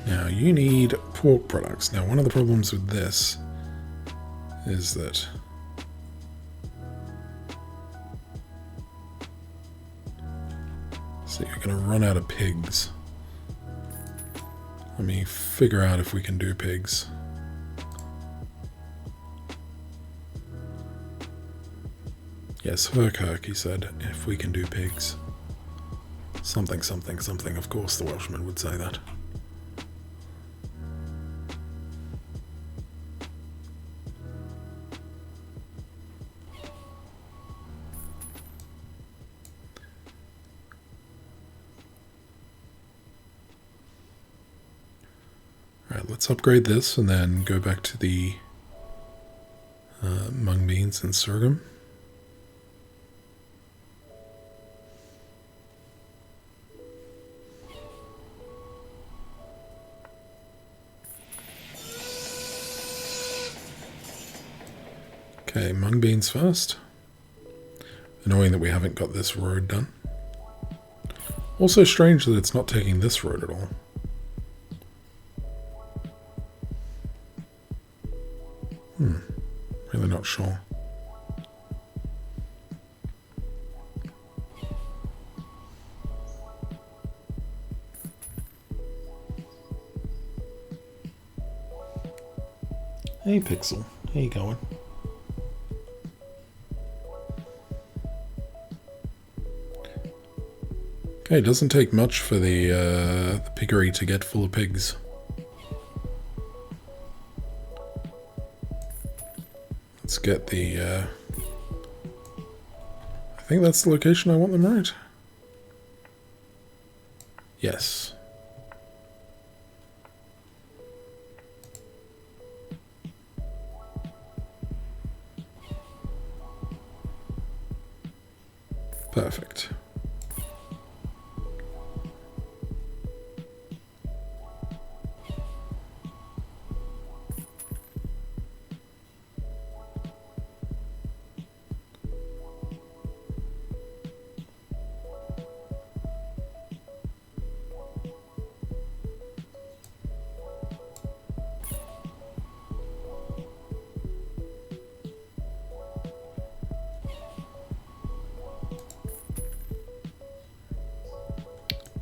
Now, you need pork products. Now, one of the problems with this is that so you're going to run out of pigs. Let me figure out if we can do pigs. Yes, Herkirk, he said, if we can do pigs. Something, something, something. Of course the Welshman would say that. Alright, let's upgrade this and then go back to the mung beans and sorghum. Okay, mung beans first. Annoying that we haven't got this road done. Also strange that it's not taking this road at all. Really not sure. Hey Pixel, how you going? Okay, it doesn't take much for the piggery to get full of pigs. Let's get the... I think that's the location I want them, right? Yes. Perfect.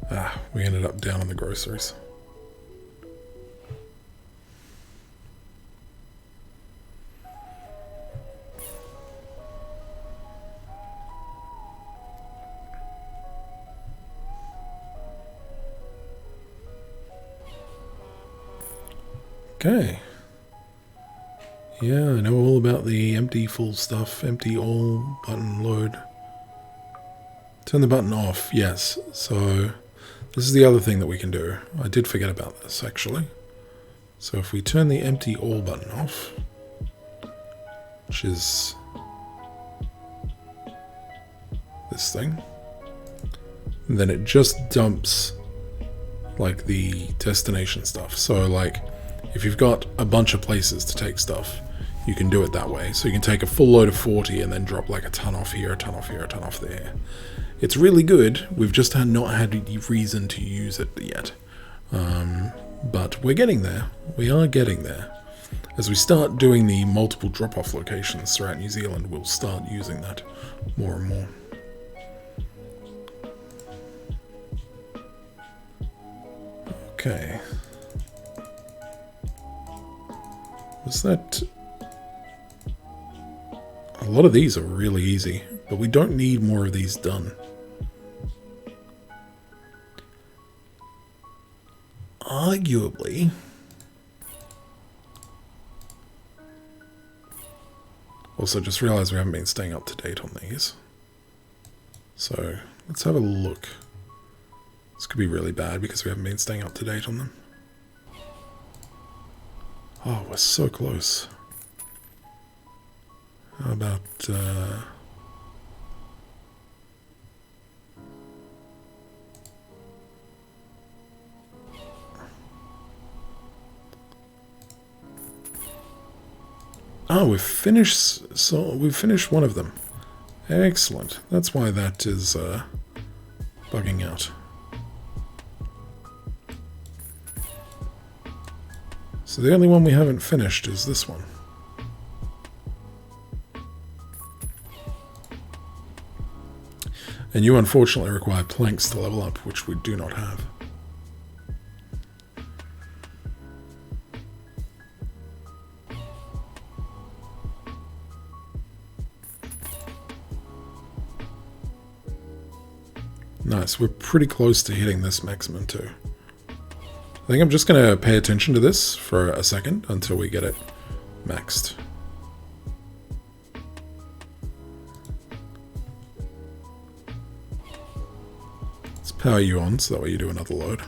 Ah, we ended up down on the groceries. Okay. Yeah, I know all about the empty full stuff. Empty all button load. Turn the button off, yes. So this is the other thing that we can do. I did forget about this, actually. So if we turn the empty all button off, which is this thing, then it just dumps like the destination stuff. So like if you've got a bunch of places to take stuff, you can do it that way. So you can take a full load of 40 and then drop like a ton off here, a ton off here, a ton off there. It's really good. We've just not had any reason to use it yet. But we're getting there. We are getting there. As we start doing the multiple drop-off locations throughout New Zealand, we'll start using that more and more. Okay. Was that... A lot of these are really easy, but we don't need more of these done. Arguably... Also, just realized we haven't been staying up to date on these. So, let's have a look. This could be really bad because we haven't been staying up to date on them. Oh, we're so close. How about... Oh, we've finished. So we've finished one of them. Excellent. That's why that is bugging out. So the only one we haven't finished is this one. And you unfortunately require planks to level up, which we do not have. Nice, we're pretty close to hitting this maximum too. I think I'm just going to pay attention to this for a second until we get it maxed. Let's power you on so that way you do another load.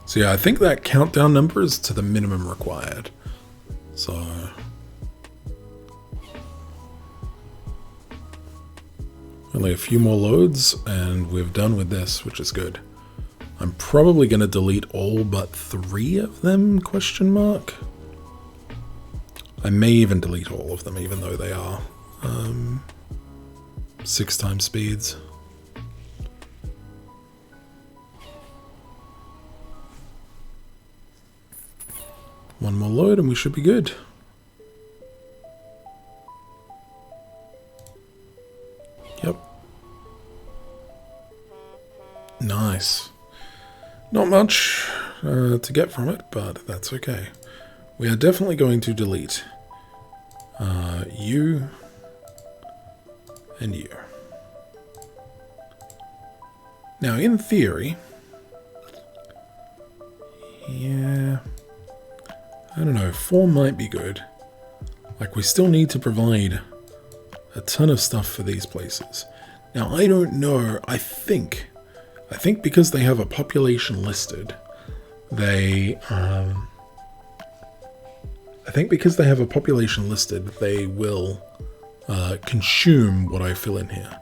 So yeah, I think that countdown number is to the minimum required. So only a few more loads and we're done with this, which is good. I'm probably going to delete all but 3 of them, question mark. I may even delete all of them, even though they are 6 times speeds. One more load and we should be good. Yep. Nice. Not much to get from it, but that's okay. We are definitely going to delete you and you. Now, in theory, yeah, I don't know, 4 might be good. Like, we still need to provide a ton of stuff for these places. Now, I don't know, I think because they have a population listed, they will consume what I fill in here.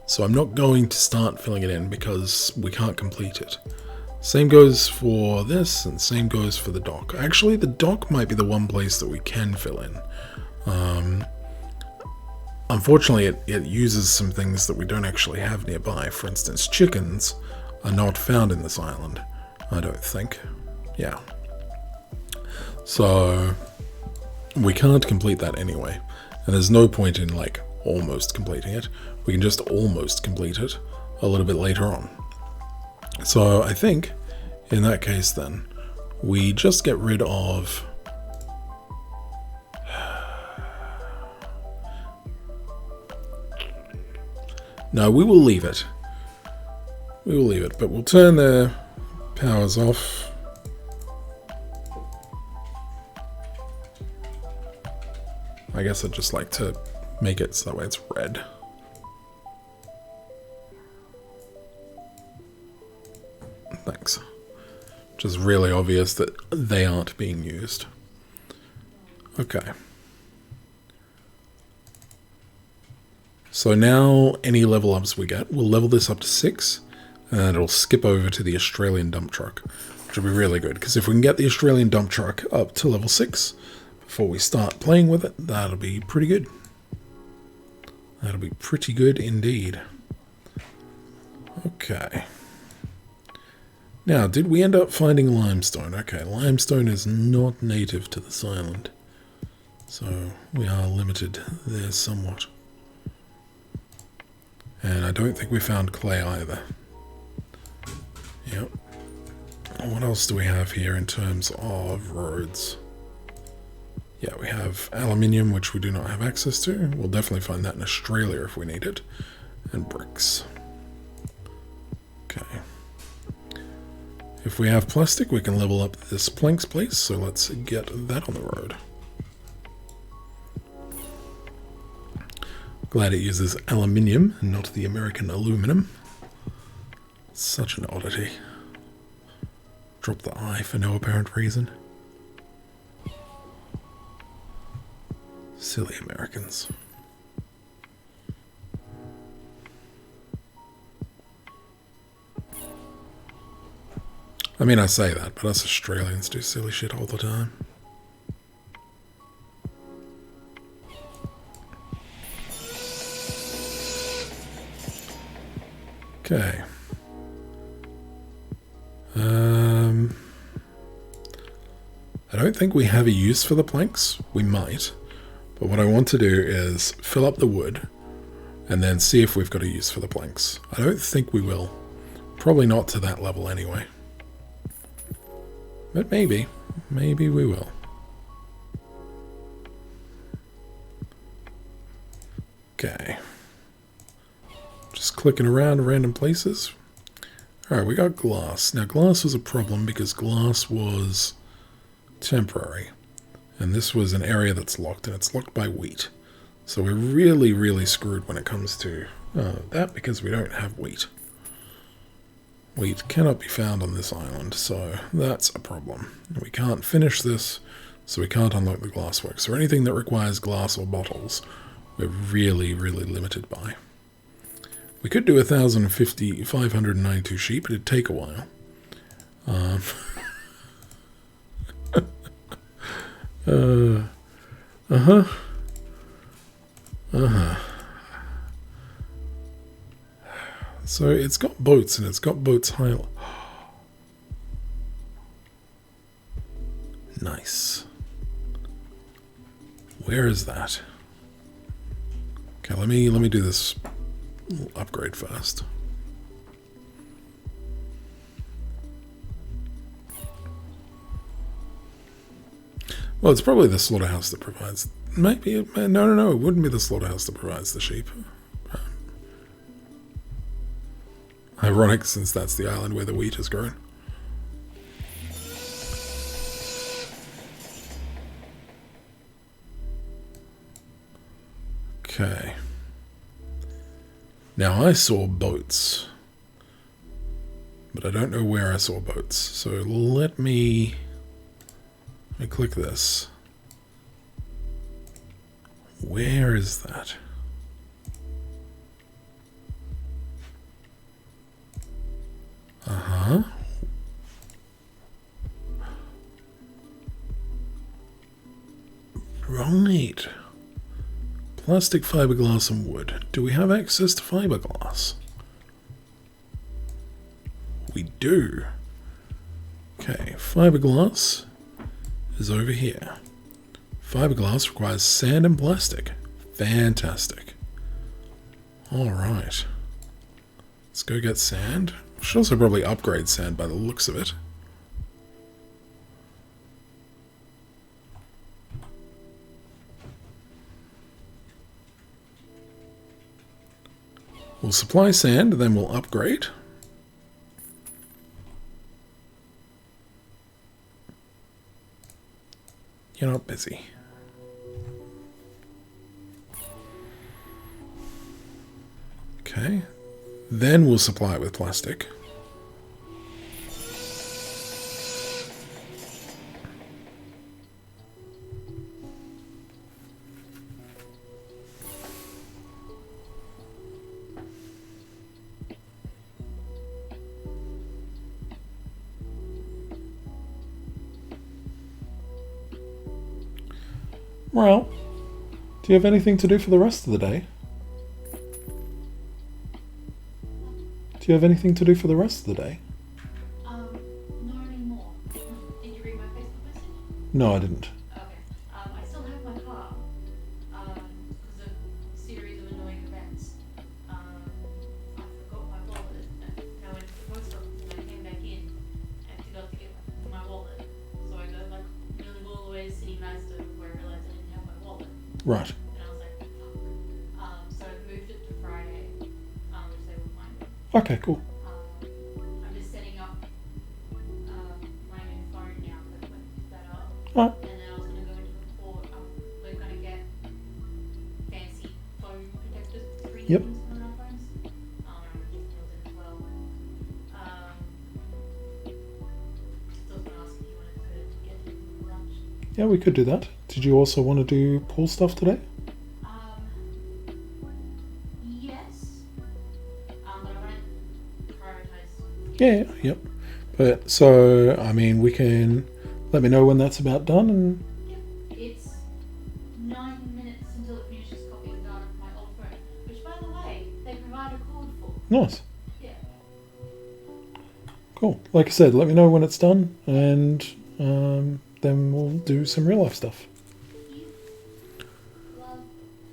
So I'm not going to start filling it in because we can't complete it. Same goes for this, and same goes for the dock. Actually, the dock might be the one place that we can fill in. Unfortunately, it uses some things that we don't actually have nearby. For instance, chickens are not found in this island, I don't think. Yeah. So we can't complete that anyway. And there's no point in, like, almost completing it. We can just almost complete it a little bit later on. So I think, in that case then, we just get rid of... No, we will leave it. We will leave it, but we'll turn their powers off. I guess I'd just like to make it so that way it's red. Thanks. Which is really obvious that they aren't being used. Okay. So now any level ups we get, we'll level this up to 6, and it'll skip over to the Australian dump truck, which will be really good, because if we can get the Australian dump truck up to level 6 before we start playing with it, that'll be pretty good. That'll be pretty good indeed. Okay. Now, did we end up finding limestone? Okay, limestone is not native to this island, so we are limited there somewhat. And I don't think we found clay either. Yep. What else do we have here in terms of roads? Yeah, we have aluminium, which we do not have access to. We'll definitely find that in Australia if we need it. And bricks. Okay. If we have plastic, we can level up this planks place, so let's get that on the road. Glad it uses aluminium and not the American aluminum. Such an oddity. drop the I for no apparent reason. Silly Americans. I mean, I say that, but us Australians do silly shit all the time. Okay. I don't think we have a use for the planks. We might. But what I want to do is fill up the wood and then see if we've got a use for the planks. I don't think we will. Probably not to that level anyway. But maybe. Maybe we will. Okay. Just clicking around random places. Alright, we got glass. Now glass was a problem because glass was temporary. And this was an area that's locked, and it's locked by wheat. So we're really, really screwed when it comes to that because we don't have wheat. Wheat cannot be found on this island, so that's a problem. We can't finish this, so we can't unlock the glassworks. So anything that requires glass or bottles, we're really, really limited by. We could do 592 sheep, it'd take a while. So it's got boats, and it's got boats high. Nice. Where is that? Okay, let me do this upgrade first. Well, it's probably the slaughterhouse that provides... Maybe... No. It wouldn't be the slaughterhouse that provides the sheep. Ironic, since that's the island where the wheat is grown. Okay. Now, I saw boats. But I don't know where I saw boats. So let me click this. Where is that? Uh-huh. Right. Plastic, fiberglass, and wood. Do we have access to fiberglass? We do. Okay, fiberglass is over here. Fiberglass requires sand and plastic. Fantastic. Alright. Let's go get sand. We should also probably upgrade sand by the looks of it. We'll supply sand, then we'll upgrade. You're not busy. Okay. Then we'll supply it with plastic. Well, do you have anything to do for the rest of the day? Do you have anything to do for the rest of the day? Not anymore. Did you read my Facebook message? No, I didn't. Okay. I still have my car. Because of a series of annoying events. I forgot my wallet. Now I went to the post office and I came back in and forgot to get my wallet. So I got like nearly all the way to City Master where I realized I didn't have my wallet. Right. And I was like, fuck. So I moved it to Friday, which they will find it. Okay, cool. I'm just setting up my new phone now that I put that up. Right. And then I was going to go into the port. We're going to get fancy phone protectors, screen Yep. things on our phones. And I'm going to just build it as well. Yeah, we could do that. Did you also want to do pool stuff today? Yes. But I want to prioritize. Yeah, yep. But so, I mean, we can let me know when that's about done, and Yep. It's 9 minutes until it finishes copying data from my old phone, which, by the way, they provide a cord for. nice. Yeah. Cool. Like I said, let me know when it's done, and then we'll do some real life stuff.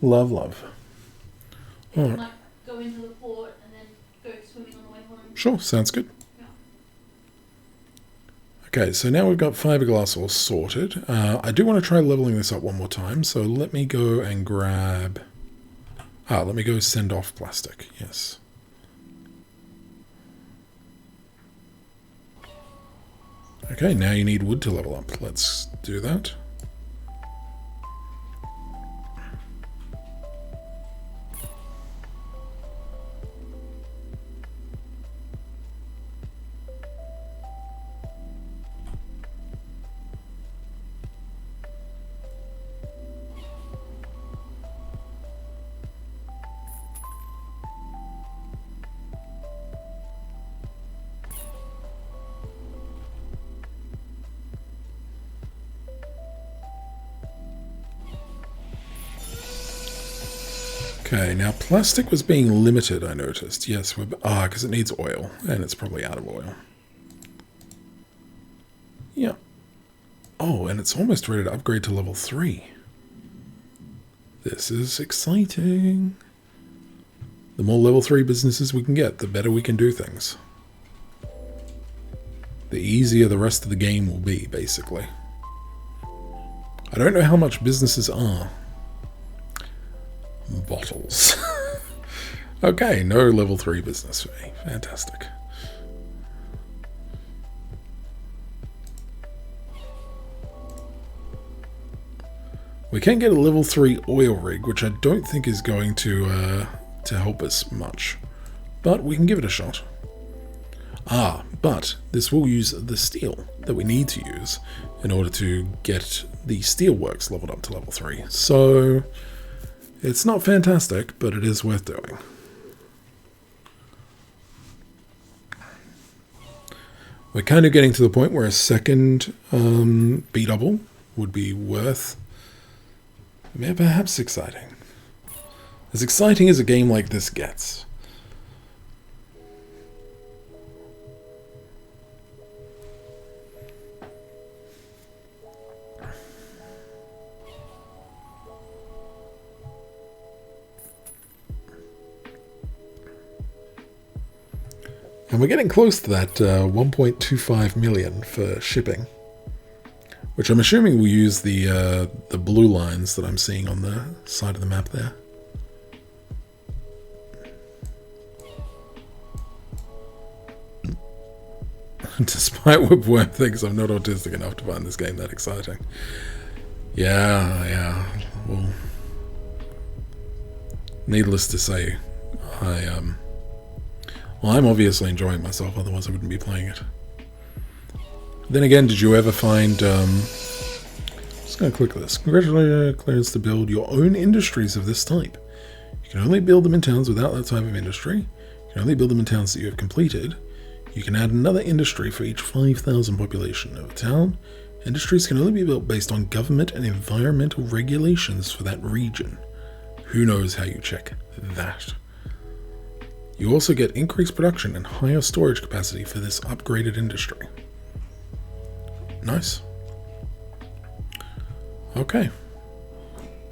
Love. Love. We Alright. might go into the port and then go swimming on the way home. Sure, sounds good. Yeah. Okay, so now we've got fiberglass all sorted. I do want to try leveling this up one more time, so let me go and grab... let me go send off plastic, yes. Okay, now you need wood to level up. Let's do that. Okay, now plastic was being limited, I noticed. Yes, because it needs oil, and it's probably out of oil. Yeah. Oh, and it's almost ready to upgrade to level 3. This is exciting. The more level 3 businesses we can get, the better we can do things. The easier the rest of the game will be, basically. I don't know how much businesses are. Bottles. Okay, no level 3 business for me. Fantastic. We can get a level 3 oil rig, which I don't think is going to help us much. But we can give it a shot. But this will use the steel that we need to use in order to get the steelworks leveled up to level 3. So it's not fantastic, but it is worth doing. We're kind of getting to the point where a second B-double would be worth... perhaps exciting. As exciting as a game like this gets. And we're getting close to that 1.25 million for shipping. Which I'm assuming will use the blue lines that I'm seeing on the side of the map there. Despite Whipworm thinks I'm not autistic enough to find this game that exciting. Yeah. Well, needless to say, I'm obviously enjoying myself, otherwise I wouldn't be playing it. Then again, did you ever find... just going to click this. Congratulations, clearance to build your own industries of this type. You can only build them in towns without that type of industry. You can only build them in towns that you have completed. You can add another industry for each 5,000 population of a town. Industries can only be built based on government and environmental regulations for that region. Who knows how you check that? You also get increased production and higher storage capacity for this upgraded industry. Nice. Okay.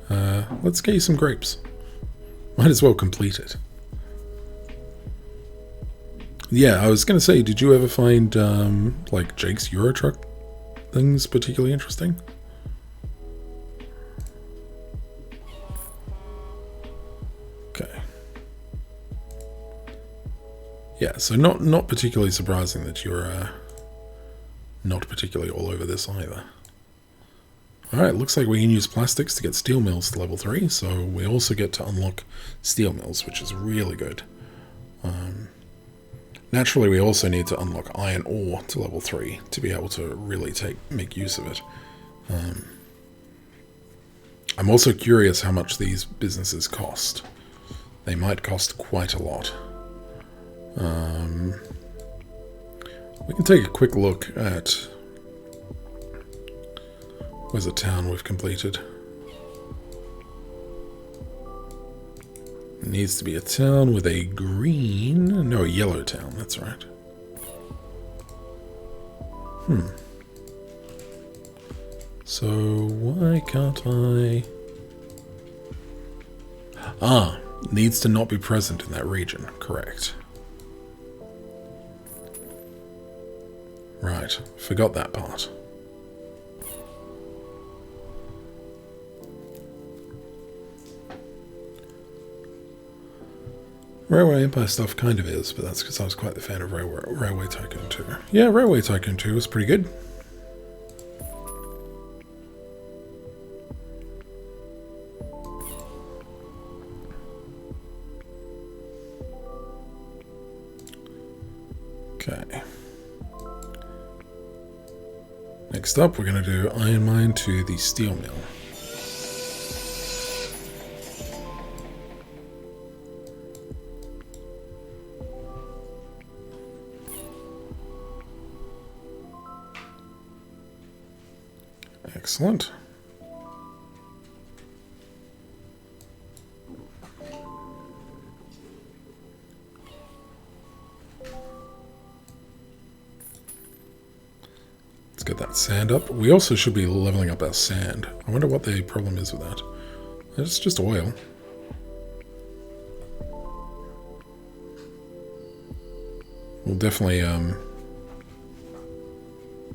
Let's get you some grapes. Might as well complete it. Yeah, I was going to say, did you ever find, like, Jake's Eurotruck things particularly interesting? Okay. Yeah, so not particularly surprising that you're not particularly all over this either. Alright, looks like we can use plastics to get steel mills to level 3, so we also get to unlock steel mills, which is really good. Naturally, we also need to unlock iron ore to level 3 to be able to really make use of it. I'm also curious how much these businesses cost. They might cost quite a lot. We can take a quick look at... Where's a town we've completed? It needs to be a town with a green... No, a yellow town, that's right. So, why can't I... Ah, needs to not be present in that region, correct. Right, forgot that part. Railway Empire stuff kind of is, but that's because I was quite the fan of Railway Tycoon 2. Yeah, Railway Tycoon 2 was pretty good. Okay. Next up, we're going to do iron mine to the steel mill. Excellent. Let's get that sand up. We also should be leveling up our sand. I wonder what the problem is with that. It's just oil. We'll definitely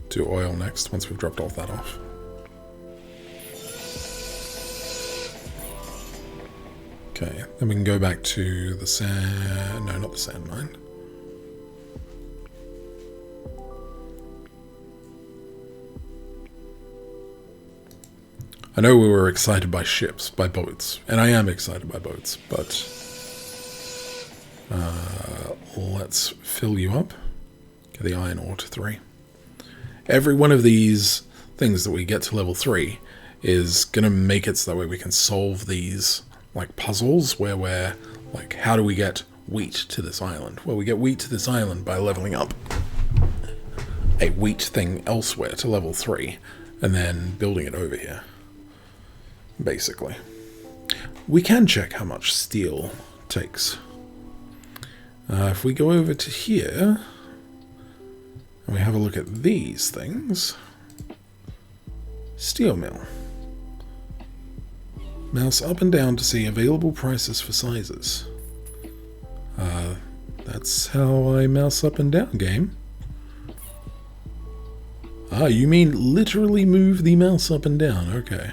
do oil next once we've dropped all that off. Okay, then we can go back to the sand... No, not the sand mine. I know we were excited by ships, by boats, and I am excited by boats, but let's fill you up. Get the iron ore to 3. Every one of these things that we get to level 3 is going to make it so that way we can solve these like puzzles where we're like, how do we get wheat to this island? Well, we get wheat to this island by leveling up a wheat thing elsewhere to level 3 and then building it over here, basically. We can check how much steel takes. If we go over to here and we have a look at these things, steel mill. Mouse up and down to see available prices for sizes. That's how I mouse up and down, game. Ah, you mean literally move the mouse up and down, okay.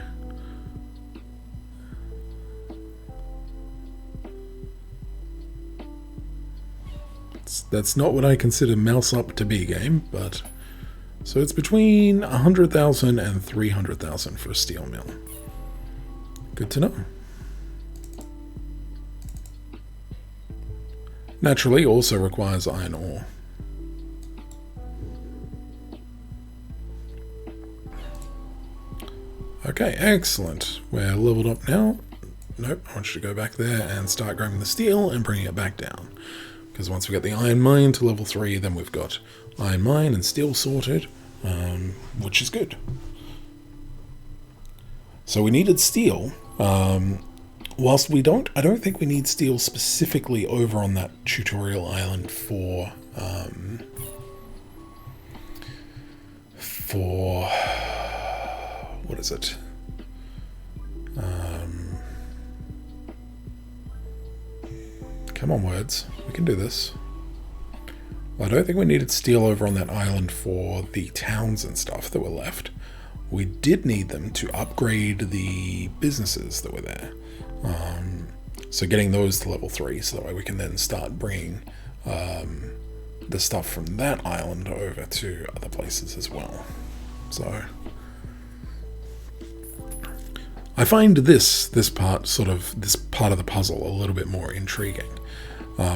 That's not what I consider mouse up to be, game, but... So it's between 100,000 and 300,000 for a steel mill. Good to know. Naturally, also requires iron ore. Okay, excellent. We're leveled up now. Nope, I want you to go back there and start grabbing the steel and bringing it back down. Because once we get the iron mine to level 3, then we've got iron mine and steel sorted, which is good. So we needed steel. Whilst I don't think we need steel specifically over on that tutorial island for what is it? Come on, words. We can do this. Well, I don't think we needed steel over on that island for the towns and stuff that were left. We did need them to upgrade the businesses that were there. So getting those to level 3, so that way we can then start bringing the stuff from that island over to other places as well. So I find this part of the puzzle a little bit more intriguing.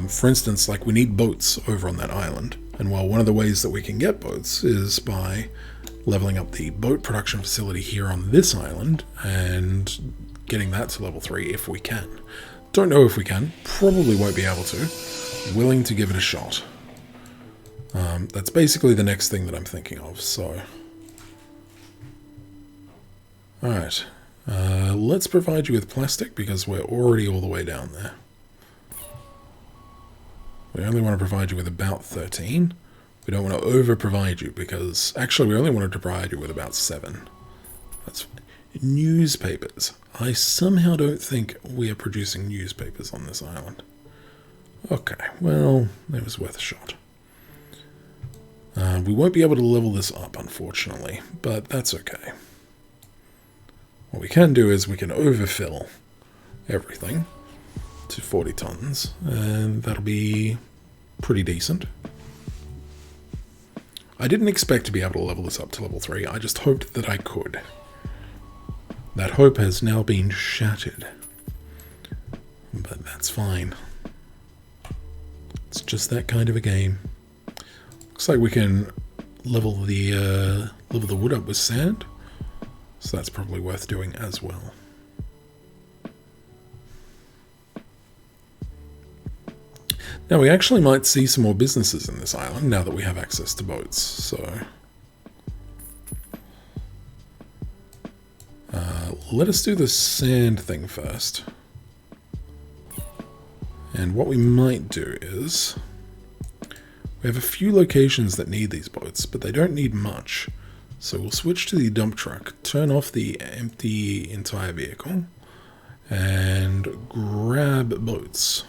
For instance, like we need boats over on that island, and well, one of the ways that we can get boats is by leveling up the boat production facility here on this island and getting that to level 3 if we can. Don't know if we can. Probably won't be able to. Willing to give it a shot. That's basically the next thing that I'm thinking of, so... Alright. Let's provide you with plastic because we're already all the way down there. We only want to provide you with about 13. We don't want to over-provide you because... Actually, we only wanted to provide you with about 7. That's... Newspapers. I somehow don't think we are producing newspapers on this island. Okay, well, it was worth a shot. We won't be able to level this up, unfortunately, but that's okay. What we can do is we can overfill everything to 40 tons, and that'll be pretty decent. I didn't expect to be able to level this up to level 3, I just hoped that I could. That hope has now been shattered. But that's fine. It's just that kind of a game. Looks like we can level the wood up with sand. So that's probably worth doing as well. Now we actually might see some more businesses in this island now that we have access to boats, so... let us do the sand thing first. And what we might do is... We have a few locations that need these boats, but they don't need much. So we'll switch to the dump truck, turn off the empty entire vehicle, and grab boats.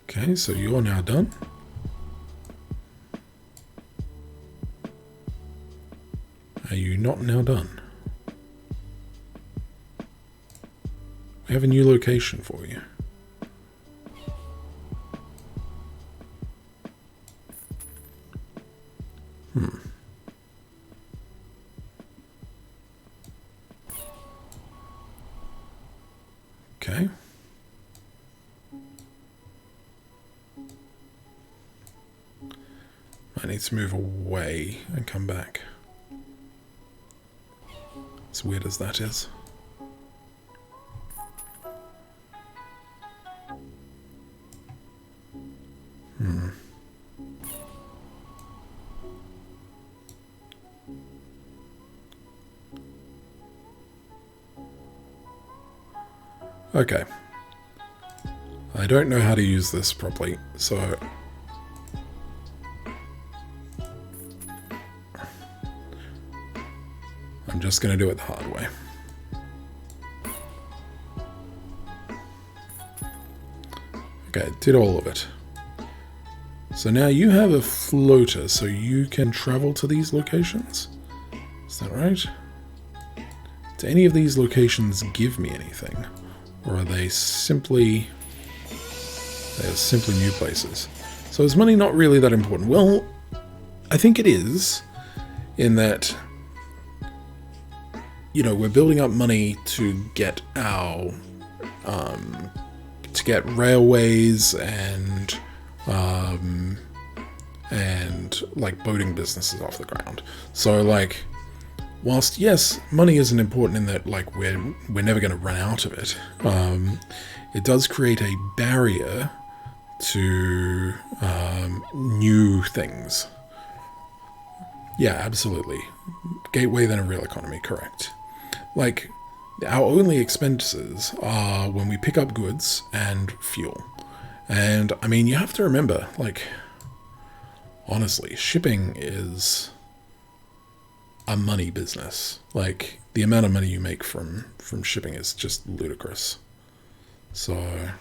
Okay, so you're now done. Are you not now done? We have a new location for you. Okay. I need to move away and come back. As weird as that is. Okay. I don't know how to use this properly, so... I'm just going to do it the hard way. Okay, did all of it. So now you have a floater, so you can travel to these locations? Is that right? Do any of these locations give me anything? Or are they simply... They're simply new places. So is money not really that important? Well, I think it is, in that, you know, we're building up money to get our, to get railways and like boating businesses off the ground. So like, whilst yes, money isn't important in that like we're never going to run out of it, it does create a barrier to new things. Yeah, absolutely. Gateway than a real economy, correct. Like, our only expenses are when we pick up goods and fuel. And, I mean, you have to remember, like, honestly, shipping is a money business. Like, the amount of money you make from shipping is just ludicrous. So,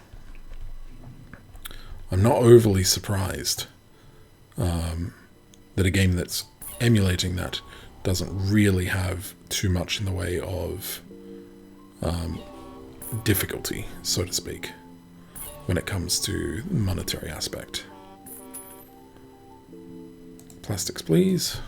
I'm not overly surprised that a game that's emulating that doesn't really have too much in the way of difficulty, so to speak, when it comes to the monetary aspect. Plastics, please.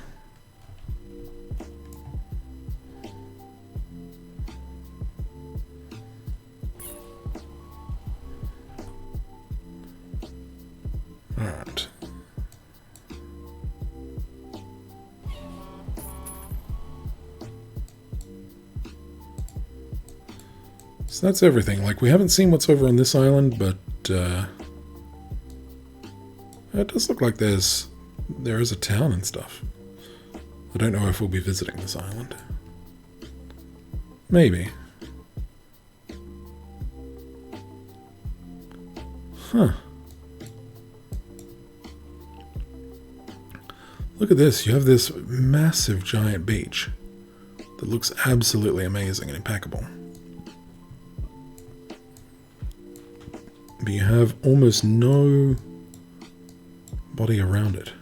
So that's everything. Like, we haven't seen what's over on this island, but it does look like there is a town and stuff. I don't know if we'll be visiting this island. Maybe. Huh. Look at this. You have this massive giant beach that looks absolutely amazing and impeccable. But you have almost no body around it.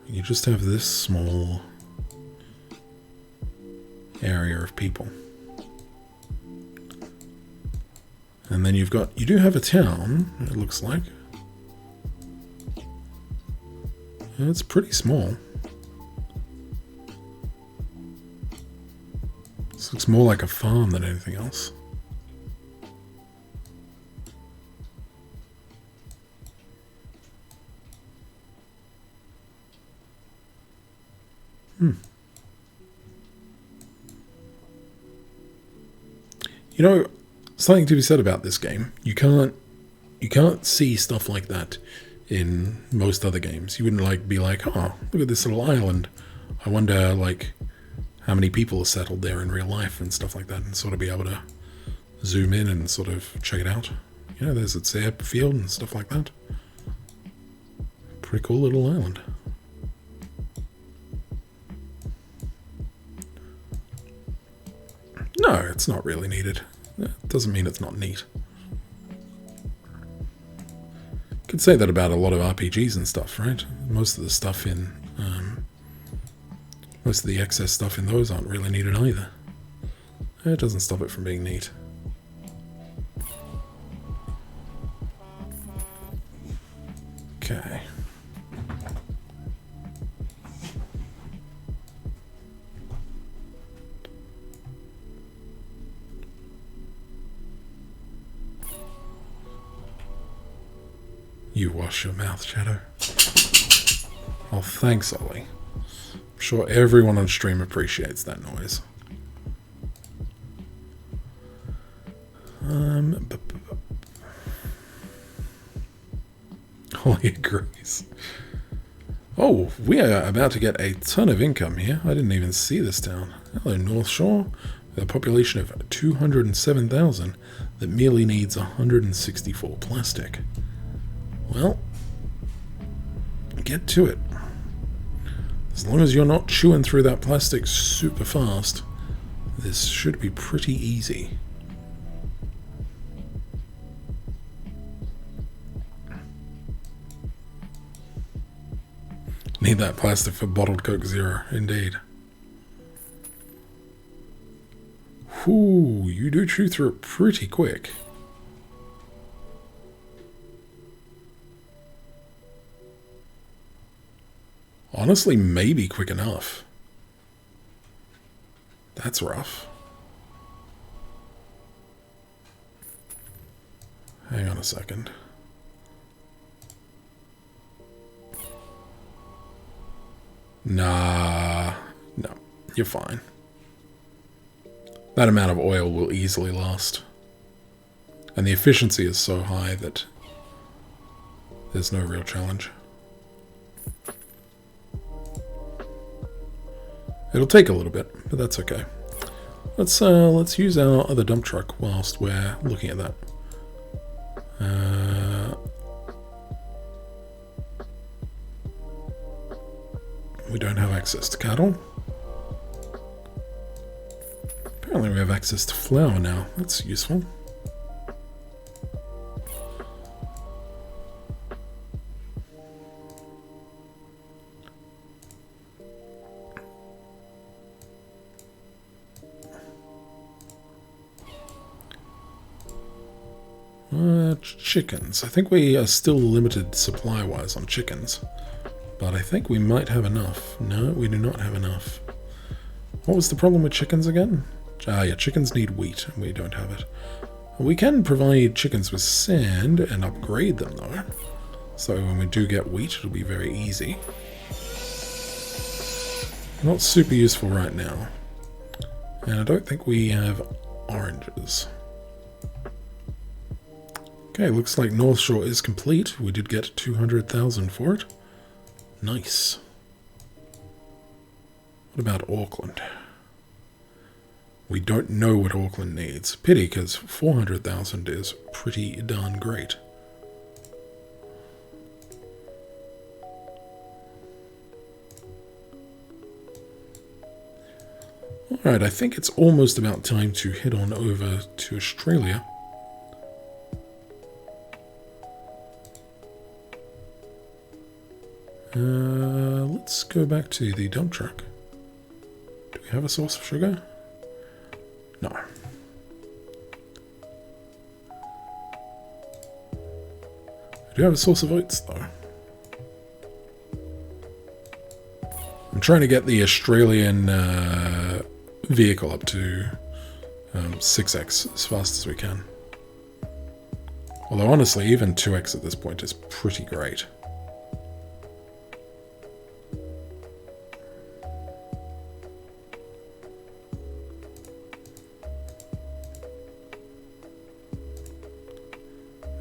You just have this small area of people. And then you do have a town, it looks like. It's pretty small. This looks more like a farm than anything else. You know, something to be said about this game. You can't see stuff like that in most other games. You wouldn't be like, oh, look at this little island. I wonder how many people are settled there in real life and stuff like that, and sort of be able to zoom in and sort of check it out. You know, there's its airfield and stuff like that. Pretty cool little island. No, it's not really needed. It doesn't mean it's not neat. Could say that about a lot of RPGs and stuff, right? Most of the stuff in... most of the excess stuff in those aren't really needed either. It doesn't stop it from being neat. Okay. You wash your mouth, Shadow. Oh, thanks, Ollie. I'm sure everyone on stream appreciates that noise. Ollie agrees. Oh, we are about to get a ton of income here. I didn't even see this town. Hello, North Shore. With a population of 207,000 that merely needs 164 plastic. Well, get to it. As long as you're not chewing through that plastic super fast, this should be pretty easy. Need that plastic for bottled Coke Zero, indeed. Whew, you do chew through it pretty quick. Honestly, maybe quick enough. That's rough. Hang on a second. Nah, no, you're fine. That amount of oil will easily last. And the efficiency is so high that there's no real challenge. It'll take a little bit, but that's okay. Let's use our other dump truck whilst we're looking at that. We don't have access to cattle. Apparently we have access to flour now. That's useful. Chickens. I think we are still limited supply-wise on chickens. But I think we might have enough. No, we do not have enough. What was the problem with chickens again? Yeah, chickens need wheat, and we don't have it. We can provide chickens with sand and upgrade them, though. So when we do get wheat, it'll be very easy. Not super useful right now. And I don't think we have oranges. Okay, looks like North Shore is complete. We did get 200,000 for it. Nice. What about Auckland? We don't know what Auckland needs. Pity, because 400,000 is pretty darn great. Alright, I think it's almost about time to head on over to Australia. Let's go back to the dump truck. Do we have a source of sugar? No. We do have a source of oats, though. I'm trying to get the Australian vehicle up to 6x as fast as we can. Although, honestly, even 2x at this point is pretty great.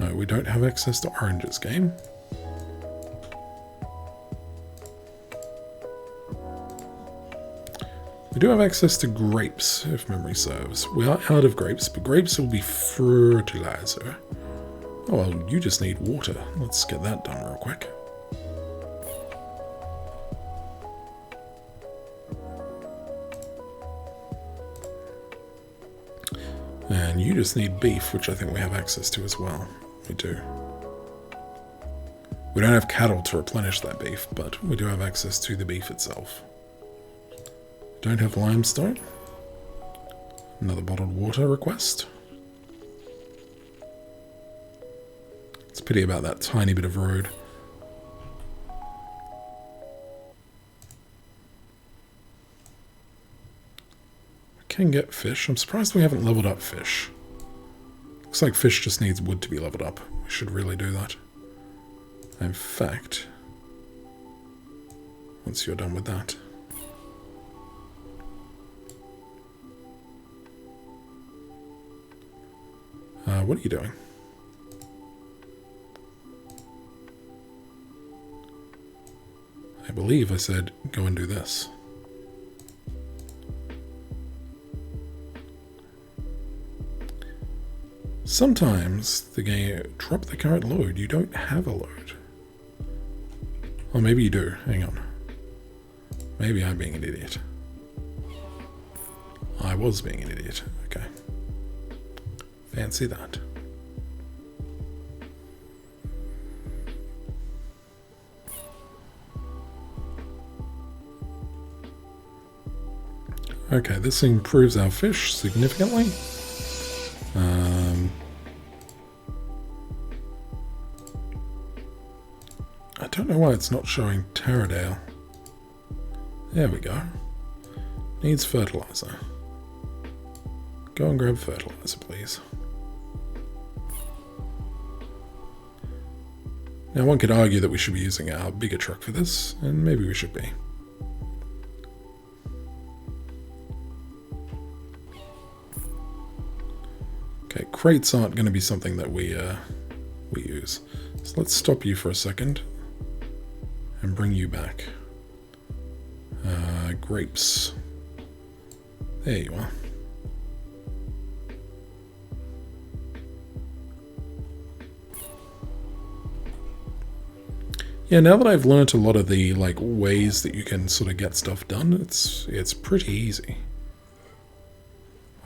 No, we don't have access to oranges, game. We do have access to grapes, if memory serves. We are out of grapes, but grapes will be fertilizer. Oh, well, you just need water. Let's get that done real quick. And you just need beef, which I think we have access to as well. We do. We don't have cattle to replenish that beef, but we do have access to the beef itself. Don't have limestone. Another bottled water request. It's a pity about that tiny bit of road. We can get fish. I'm surprised we haven't leveled up fish. Looks like fish just needs wood to be leveled up. We should really do that. In fact, once you're done with that. What are you doing? I believe I said go and do this. Sometimes the game drop the current load. You don't have a load. Or maybe you do. Hang on. Maybe I'm being an idiot. I was being an idiot. Okay. Fancy that. Okay, this improves our fish significantly. I don't know why it's not showing Taradale. There we go. Needs fertilizer. Go and grab fertilizer, please. Now, one could argue that we should be using our bigger truck for this, and maybe we should be. Okay, crates aren't going to be something that we use. So let's stop you for a second and bring you back. Grapes. There you are. Yeah, now that I've learnt a lot of the ways that you can sort of get stuff done, it's pretty easy.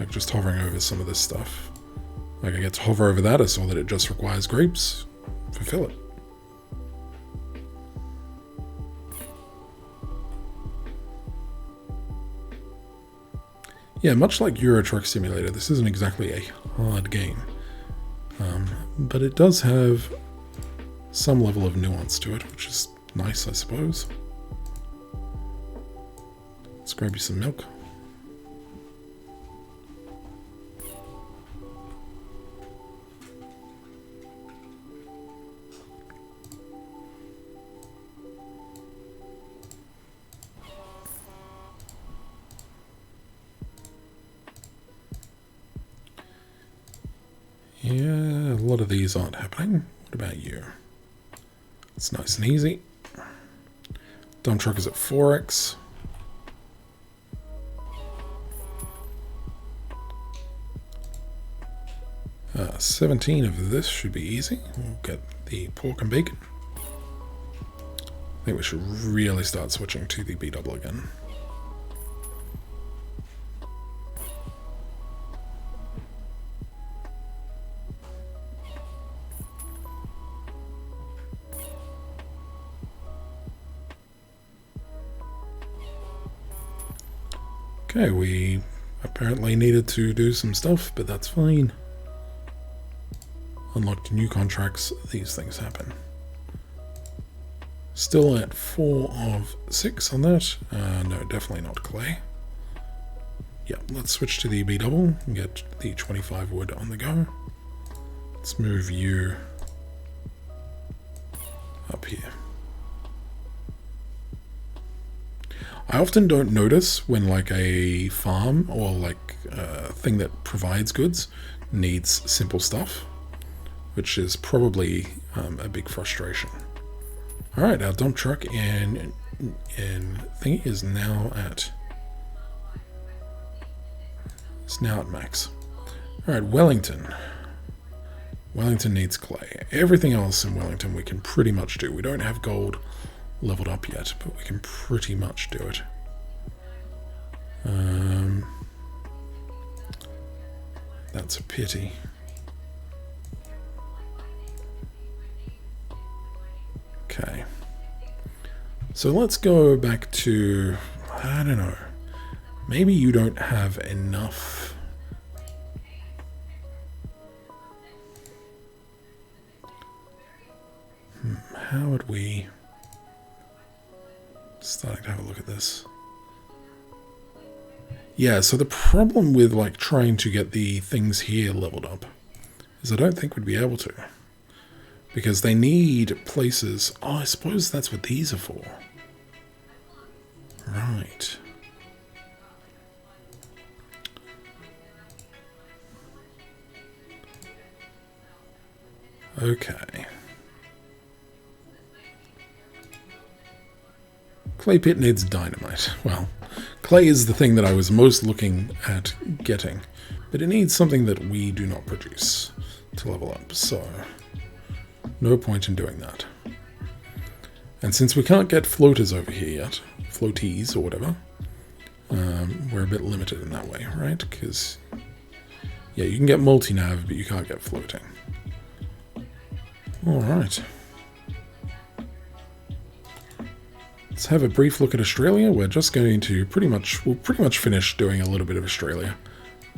Like just hovering over some of this stuff. Like I get to hover over that, I saw that it just requires grapes. Fulfill it. Yeah, much like Euro Truck Simulator, this isn't exactly a hard game. But it does have some level of nuance to it, which is nice, I suppose. Let's grab you some milk. Yeah, a lot of these aren't happening. What about you? It's nice and easy. Dump truck is at 4x. 17 of this should be easy. We'll get the pork and bacon. I think we should really start switching to the B double again. Okay, we apparently needed to do some stuff, but that's fine. Unlocked new contracts, these things happen. Still at 4 of 6 on that. No, definitely not clay. Yeah, let's switch to the B double and get the 25 wood on the go. Let's move you up here. I often don't notice when like a farm or like a thing that provides goods needs simple stuff, which is probably a big frustration. All right, our dump truck and thingy is now at max. All right, Wellington. Wellington needs clay. Everything else in Wellington we can pretty much do. We don't have gold leveled up yet, but we can pretty much do it. That's a pity. Okay. So let's go back to, I don't know, maybe you don't have enough. How would we... Starting to have a look at this. Yeah, so the problem with like trying to get the things here leveled up is I don't think we'd be able to. Because they need places... Oh, I suppose that's what these are for. Right. Okay. Clay pit needs dynamite. Well, clay is the thing that I was most looking at getting, but it needs something that we do not produce to level up, so no point in doing that. And since we can't get floaters over here yet, floaties or whatever, we're a bit limited in that way, right? Because, yeah, you can get multi-nav, but you can't get floating. Alright. Let's have a brief look at Australia. We're just going to we'll pretty much finish doing a little bit of Australia.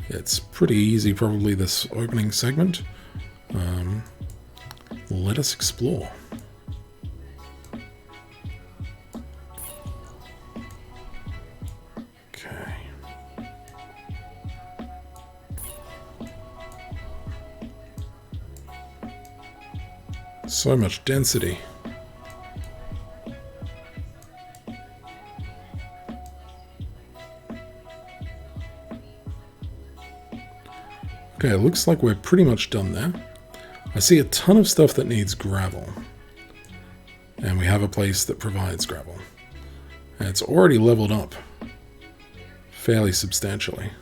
It's pretty easy, probably, this opening segment. Let us explore. Okay. So much density. Okay, it looks like we're pretty much done there. I see a ton of stuff that needs gravel. And we have a place that provides gravel. And it's already leveled up fairly substantially.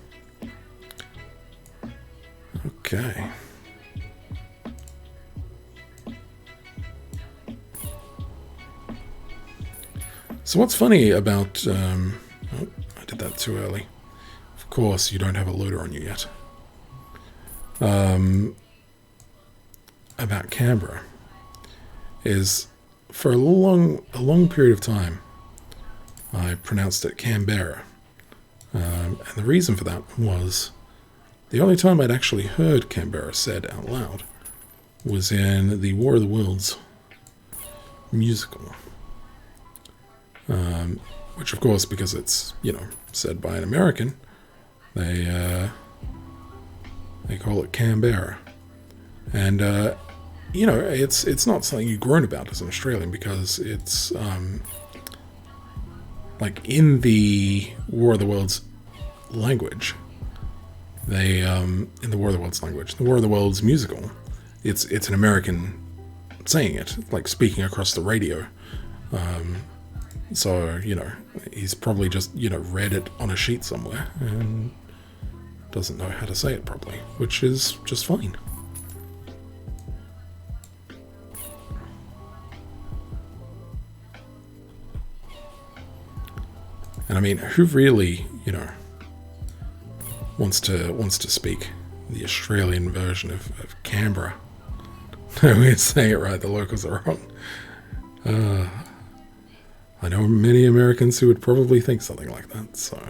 Okay. So what's funny about... oh, I did that too early. Of course, you don't have a loader on you yet. About Canberra is for a long period of time I pronounced it Canberra, and the reason for that was the only time I'd actually heard Canberra said out loud was in the War of the Worlds musical, which of course, because it's, you know, said by an American, they call it Canberra. And, you know, it's not something you groan about as an Australian because it's, like, in the War of the Worlds language, they in the War of the Worlds language, the War of the Worlds musical, it's an American saying it, like speaking across the radio. So, he's probably just, read it on a sheet somewhere and doesn't know how to say it properly, which is just fine. And I mean, who really, wants to speak the Australian version of Canberra? No, we're saying it right, the locals are wrong. I know many Americans who would probably think something like that, so...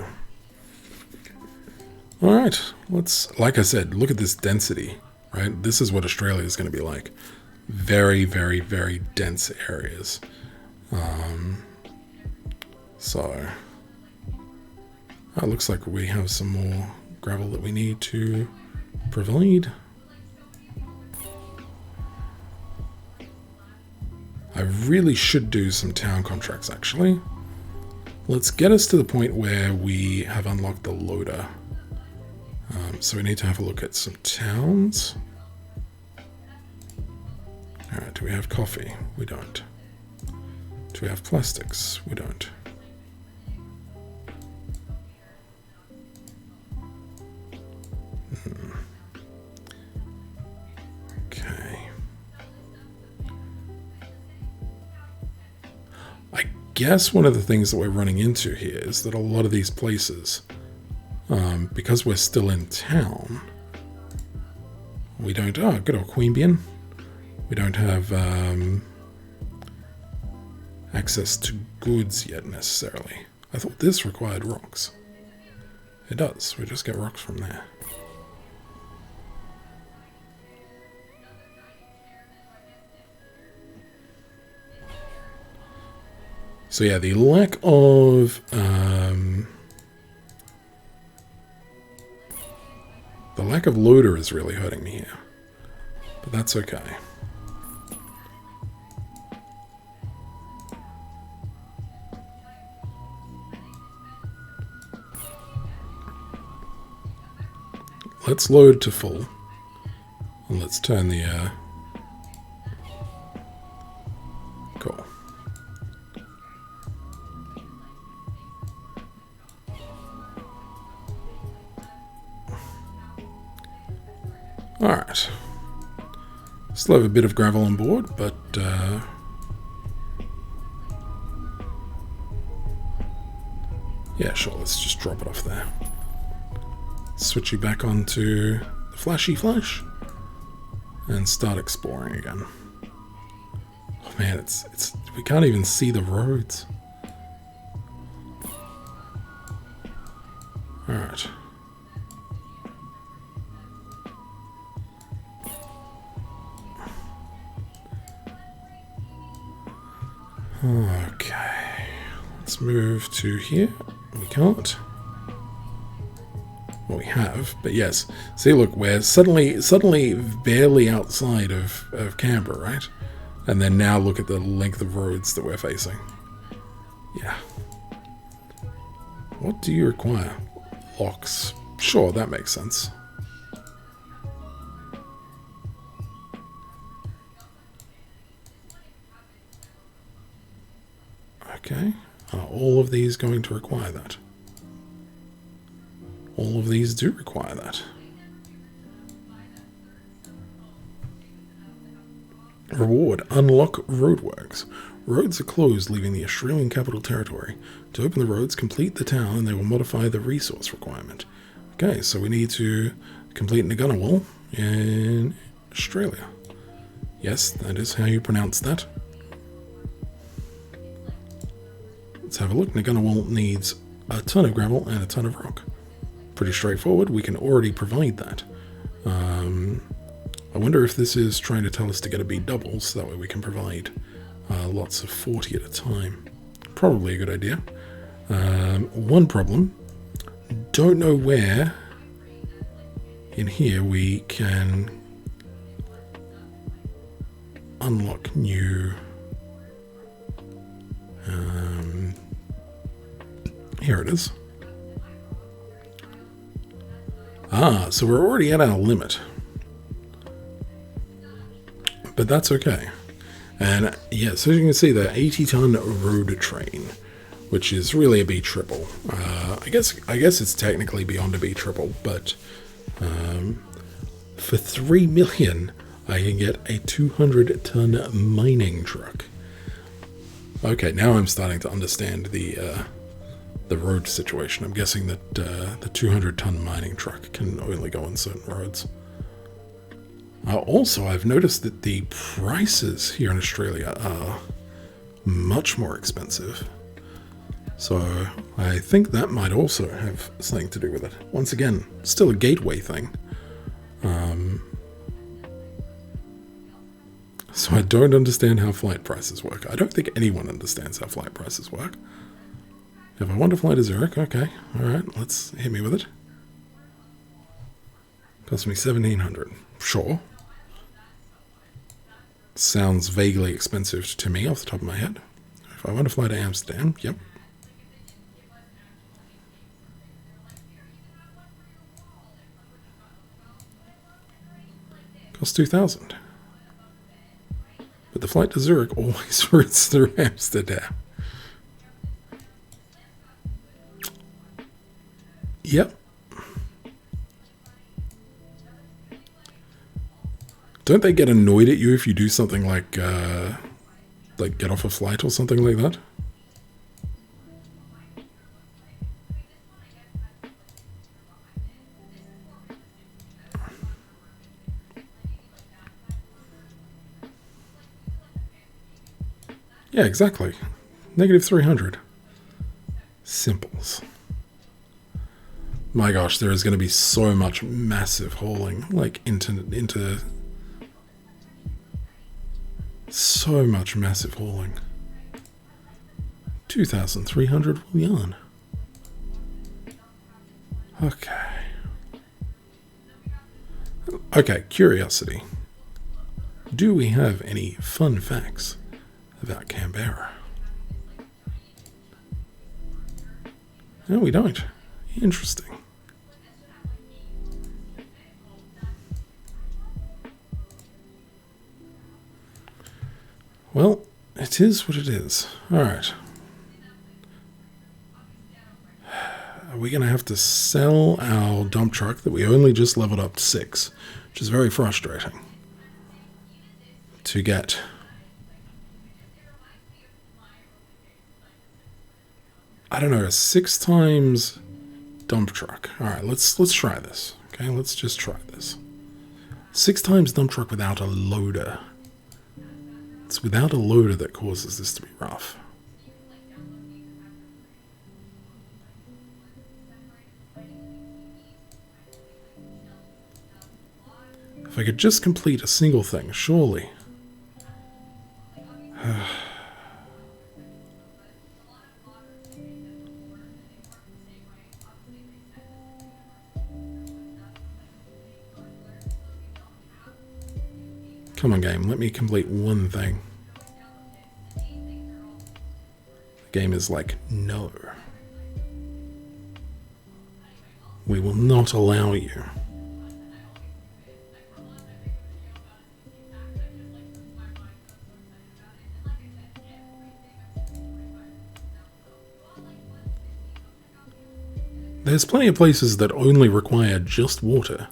Alright, like I said, look at this density, right? This is what Australia is going to be like. Very, very, very dense areas. So... it looks like we have some more gravel that we need to provide. I really should do some town contracts, actually. Let's get us to the point where we have unlocked the loader. So we need to have a look at some towns. Alright, do we have coffee? We don't. Do we have plastics? We don't. Okay. I guess one of the things that we're running into here is that a lot of these places, because we're still in town, we don't... Oh, good old Queen Bean. We don't have access to goods yet necessarily. I thought this required rocks. It does. We just get rocks from there. So yeah, the lack of loader is really hurting me here, but that's okay. Let's load to full, and let's turn the cool. Alright. Still have a bit of gravel on board, but yeah, sure, let's just drop it off there. Switch you back onto the flashy flash and start exploring again. Oh man, it's we can't even see the roads. Alright. Okay, let's move to here. We can't. Well, we have, but yes. See, look, we're suddenly barely outside of Canberra, right? And then now look at the length of roads that we're facing. Yeah. What do you require? Locks. Sure, that makes sense. Okay. Are all of these going to require that? All of these do require that. Reward. Unlock roadworks. Roads are closed, leaving the Australian Capital Territory. To open the roads, complete the town and they will modify the resource requirement. Okay, so we need to complete Ngunnawal in Australia. Yes, that is how you pronounce that. Let's have a look. Ngunnawal needs a ton of gravel and a ton of rock. Pretty straightforward. We can already provide that. I wonder if this is trying to tell us to get a B double, so that way we can provide lots of 40 at a time. Probably a good idea. One problem. Don't know where in here we can unlock new... here it is. Ah, so we're already at our limit. But that's okay. And yes, as you can see, the 80-ton road train, which is really a B triple. I guess it's technically beyond a B triple, but for 3 million, I can get a 200-ton mining truck. Okay, now I'm starting to understand the road situation. I'm guessing that the 200-ton mining truck can only go on certain roads. Also, I've noticed that the prices here in Australia are much more expensive. So I think that might also have something to do with it. Once again, still a gateway thing. So I don't understand how flight prices work. I don't think anyone understands how flight prices work. If I want to fly to Zurich, okay, alright, let's hit me with it. Cost me 1,700. Sure. Sounds vaguely expensive to me off the top of my head. If I want to fly to Amsterdam, yep. Cost 2,000. But the flight to Zurich always routes through Amsterdam. Yep. Don't they get annoyed at you if you do something like get off a flight or something like that? Yeah, exactly. -300. Simples. My gosh, there is going to be so much massive hauling, like into so much massive hauling. 2,300 yuan. Okay. Okay, curiosity. Do we have any fun facts about Canberra? No, we don't. Interesting. Well, it is what it is. Alright. Are we going to have to sell our dump truck that we only just leveled up to 6, which is very frustrating, to get I don't know, a 6 times dump truck. Alright, let's try this. Okay, let's just try this. 6 times dump truck without a loader. It's without a loader that causes this to be rough. If I could just complete a single thing, surely. Come on, game, let me complete one thing. The game is like, no. We will not allow you. There's plenty of places that only require just water.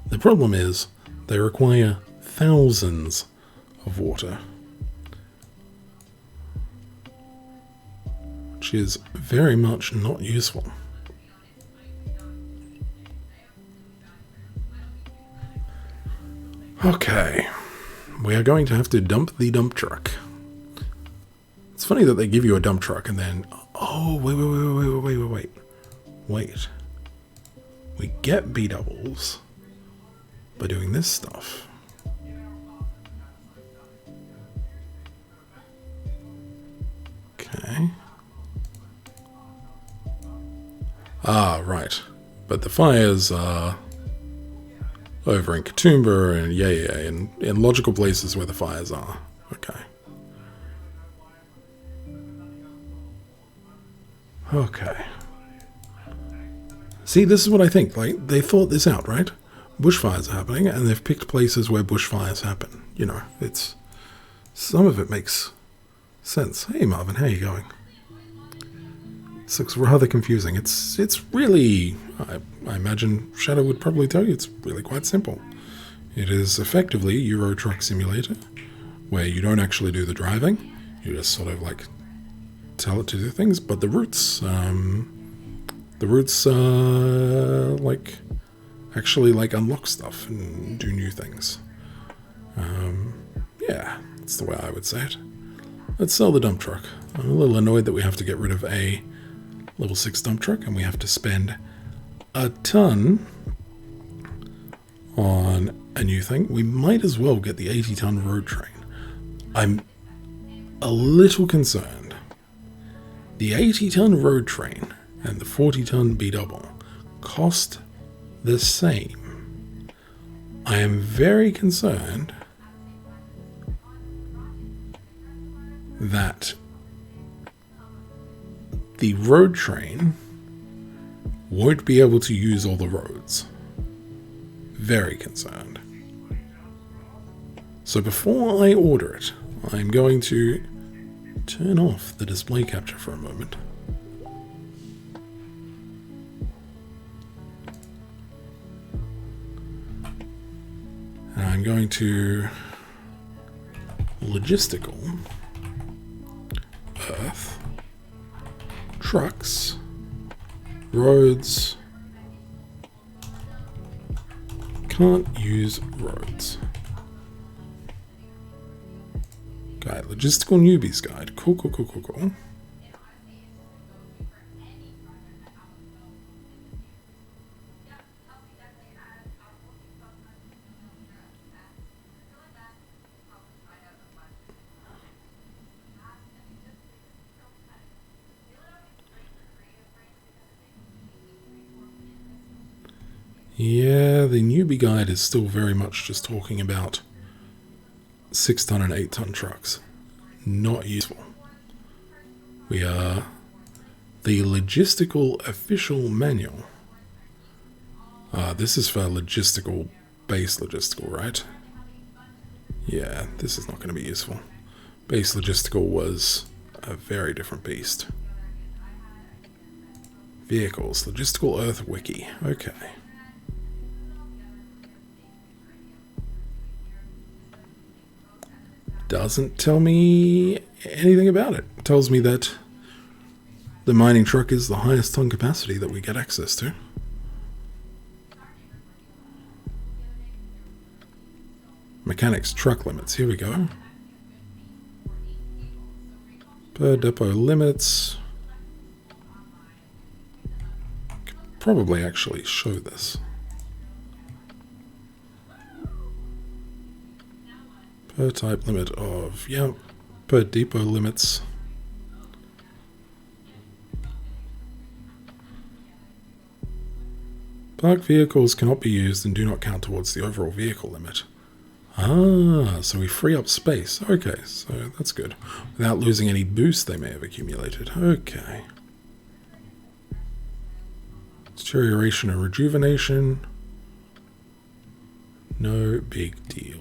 The problem is, they require thousands of water, which is very much not useful. Okay, we are going to have to dump the dump truck. It's funny that they give you a dump truck and then, oh, wait. We get B doubles by doing this stuff. Okay. Ah, right. But the fires are over in Katoomba and in logical places where the fires are. Okay. Okay. See, this is what I think. Like, they thought this out, right? Bushfires are happening, and they've picked places where bushfires happen. You know, it's... Some of it makes sense. Hey, Marvin, how you going? This looks rather confusing. It's really... I imagine Shadow would probably tell you it's really quite simple. It is effectively Euro Truck Simulator, where you don't actually do the driving. You just sort of, like, tell it to do things, but the routes... like, actually, like, unlock stuff and do new things. Yeah, that's the way I would say it. Let's sell the dump truck. I'm a little annoyed that we have to get rid of a level 6 dump truck, and we have to spend a ton on a new thing. We might as well get the 80-ton road train. I'm a little concerned. The 80-ton road train and the 40-ton B-double cost the same. I am very concerned that the road train won't be able to use all the roads. Very concerned. So before I order it, I'm going to turn off the display capture for a moment. And I'm going to Logistical Earth, trucks, roads, can't use roads. Guide, Logistical Newbies Guide. Cool. Yeah, the newbie guide is still very much just talking about 6-ton and 8-ton trucks. Not useful. We are the Logistical Official Manual. This is for logistical, base logistical, right? Yeah, this is not going to be useful. Base logistical was a very different beast. Vehicles, Logistical Earth Wiki. Okay. Doesn't tell me anything about it. It tells me that the mining truck is the highest ton capacity that we get access to. Mechanics truck limits. Here we go. Per depot limits. Could probably actually show this. Per type limit of, yeah, per depot limits. Parked vehicles cannot be used and do not count towards the overall vehicle limit. Ah, so we free up space. Okay, so that's good. Without losing any boost they may have accumulated. Okay. Deterioration and rejuvenation. No big deal.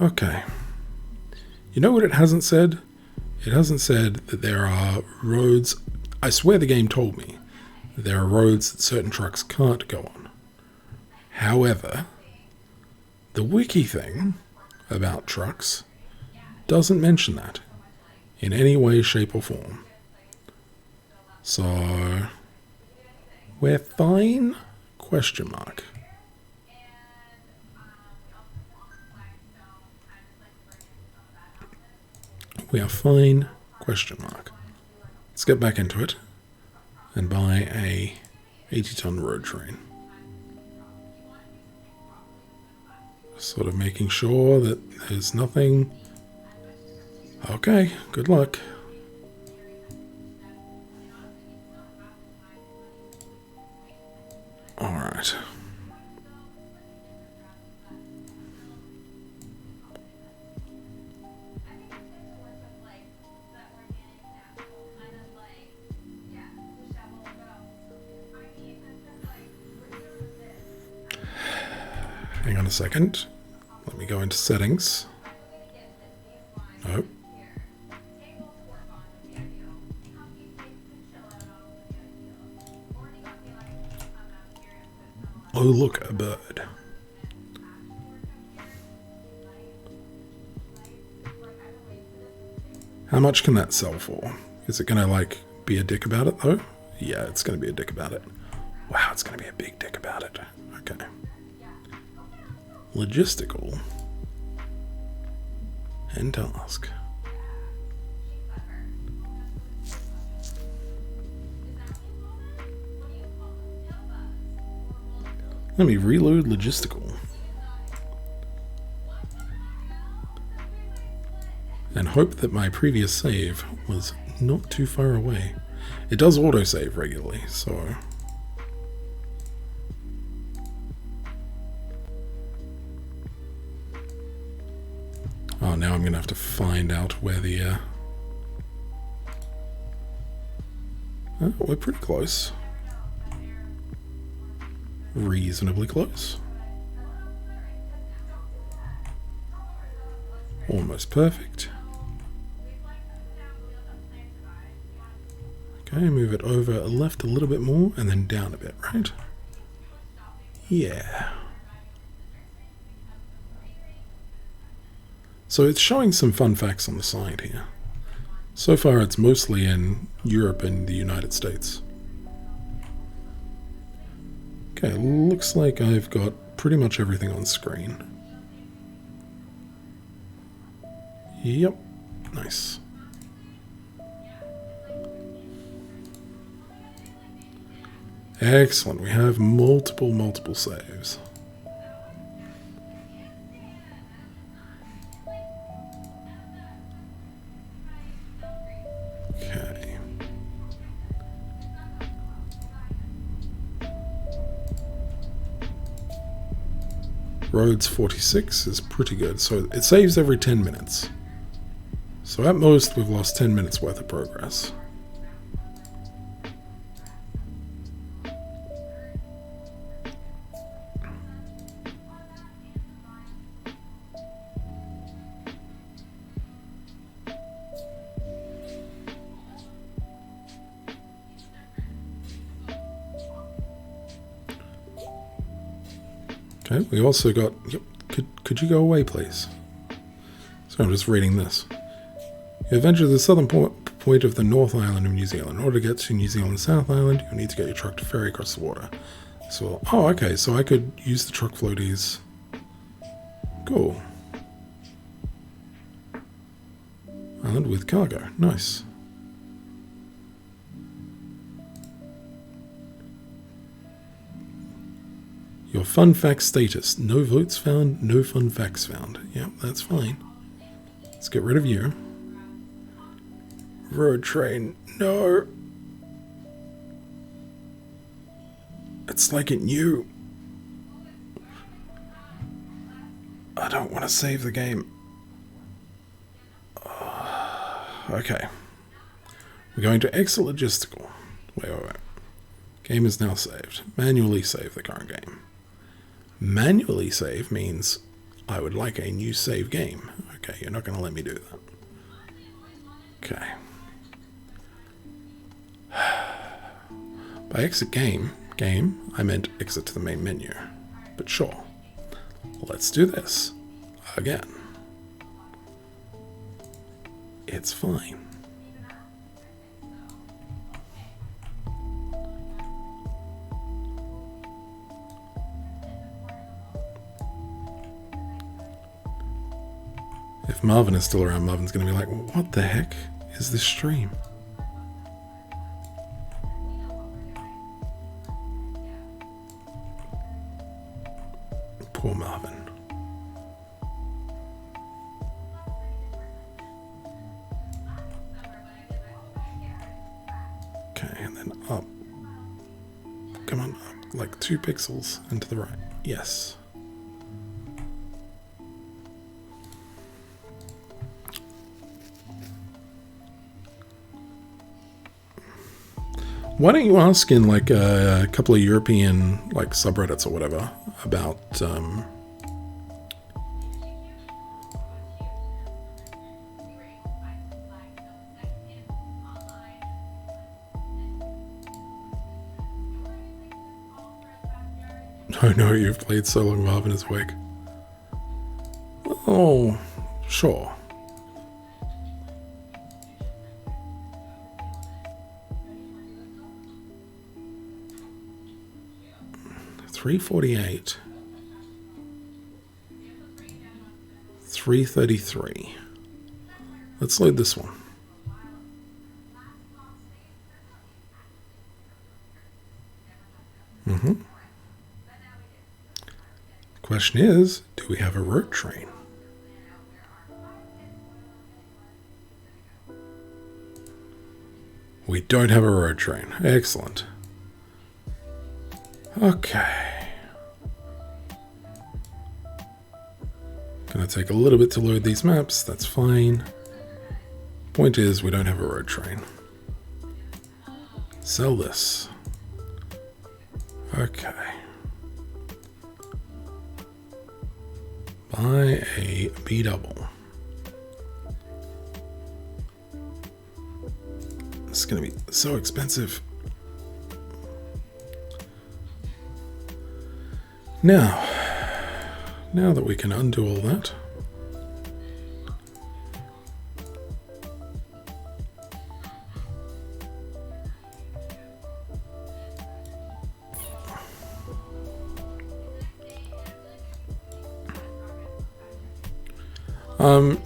Okay. You know what it hasn't said? It hasn't said that there are roads. I swear the game told me that there are roads that certain trucks can't go on. However, the wiki thing about trucks doesn't mention that in any way, shape, or form. So, we're fine? Question mark. We are fine? Question mark. Let's get back into it and buy a 80-ton road train. Sort of making sure that there's nothing. Okay, good luck. Alright. hang on a second. Let me go into settings. Nope. Oh, look, a bird. How much can that sell for? Is it gonna, like, be a dick about it, though? Yeah, it's gonna be a dick about it. Wow, it's gonna be a big dick about it. Okay. Logistical. And task. Let me reload logistical. And hope that my previous save was not too far away. It does autosave regularly, so... Oh, now I'm going to have to find out where the... Oh, we're pretty close. Reasonably close. Almost perfect. Okay, move it over left a little bit more and then down a bit, right? Yeah. So it's showing some fun facts on the side here. So far it's mostly in Europe and the United States. Okay, looks like I've got pretty much everything on screen. Yep, nice. Excellent, we have multiple saves. Okay. Roads 46 is pretty good, so it saves every 10 minutes. So at most, we've lost 10 minutes worth of progress. Okay, we also got... Yep, could you go away, please? So I'm just reading this. You adventure to the southern point of the North Island of New Zealand. In order to get to New Zealand's South Island, you need to get your truck to ferry across the water. So, oh, okay, so I could use the truck floaties. Cool. Island with cargo. Nice. Your fun facts status. No votes found, no fun facts found. Yep, that's fine. Let's get rid of you. Road train. No. It's like it knew. I don't want to save the game. Okay. We're going to exit logistical. Wait. Game is now saved. Manually save the current game. Manually save means I would like a new save game. Okay, you're not going to let me do that. Okay. By exit game, I meant exit to the main menu. But sure. Let's do this. Again. It's fine. If Marvin is still around, Marvin's going to be like, what the heck is this stream? Poor Marvin. Okay, and then up. Come on, up like 2 pixels and to the right. Yes. Why don't you ask in like a couple of European like subreddits or whatever about Oh no, you've played so long Marvin is awake. Oh, sure. $348. $333. Let's load this one. Question is, do we have a road train? We don't have a road train. Excellent. Okay. Gonna take a little bit to load these maps, that's fine. Point is, we don't have a road train. Sell this. Okay. Buy a B double. This is going to be so expensive. Now that we can undo all that,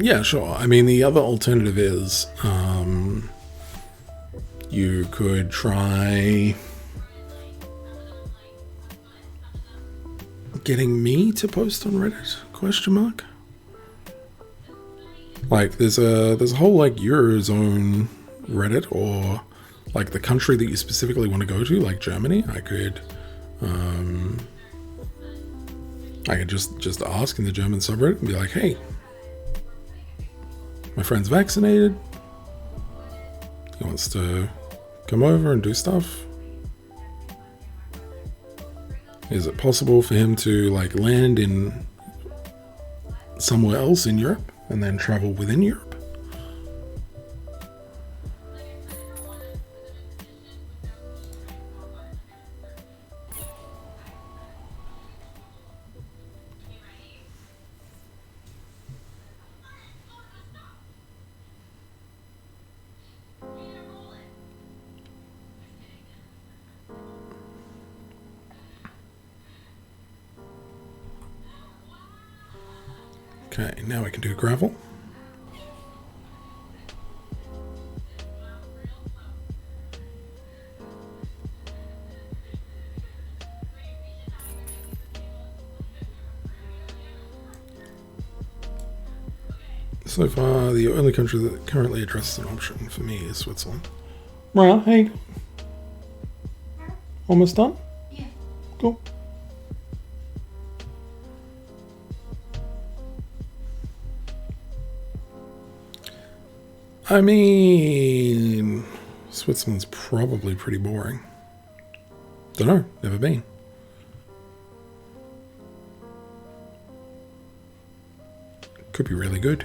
yeah, sure. I mean, the other alternative is you could try getting me to post on Reddit? Question mark. Like, there's a whole like Eurozone Reddit, or like the country that you specifically want to go to, like Germany. I could just ask in the German subreddit and be like, hey, my friend's vaccinated. He wants to come over and do stuff. Is it possible for him to like land in somewhere else in Europe and then travel within Europe? Okay, now we can do gravel. So far, the only country that currently addresses an option for me is Switzerland. Right, hey. Almost done? Yeah. Cool. I mean, Switzerland's probably pretty boring. Dunno, never been. Could be really good.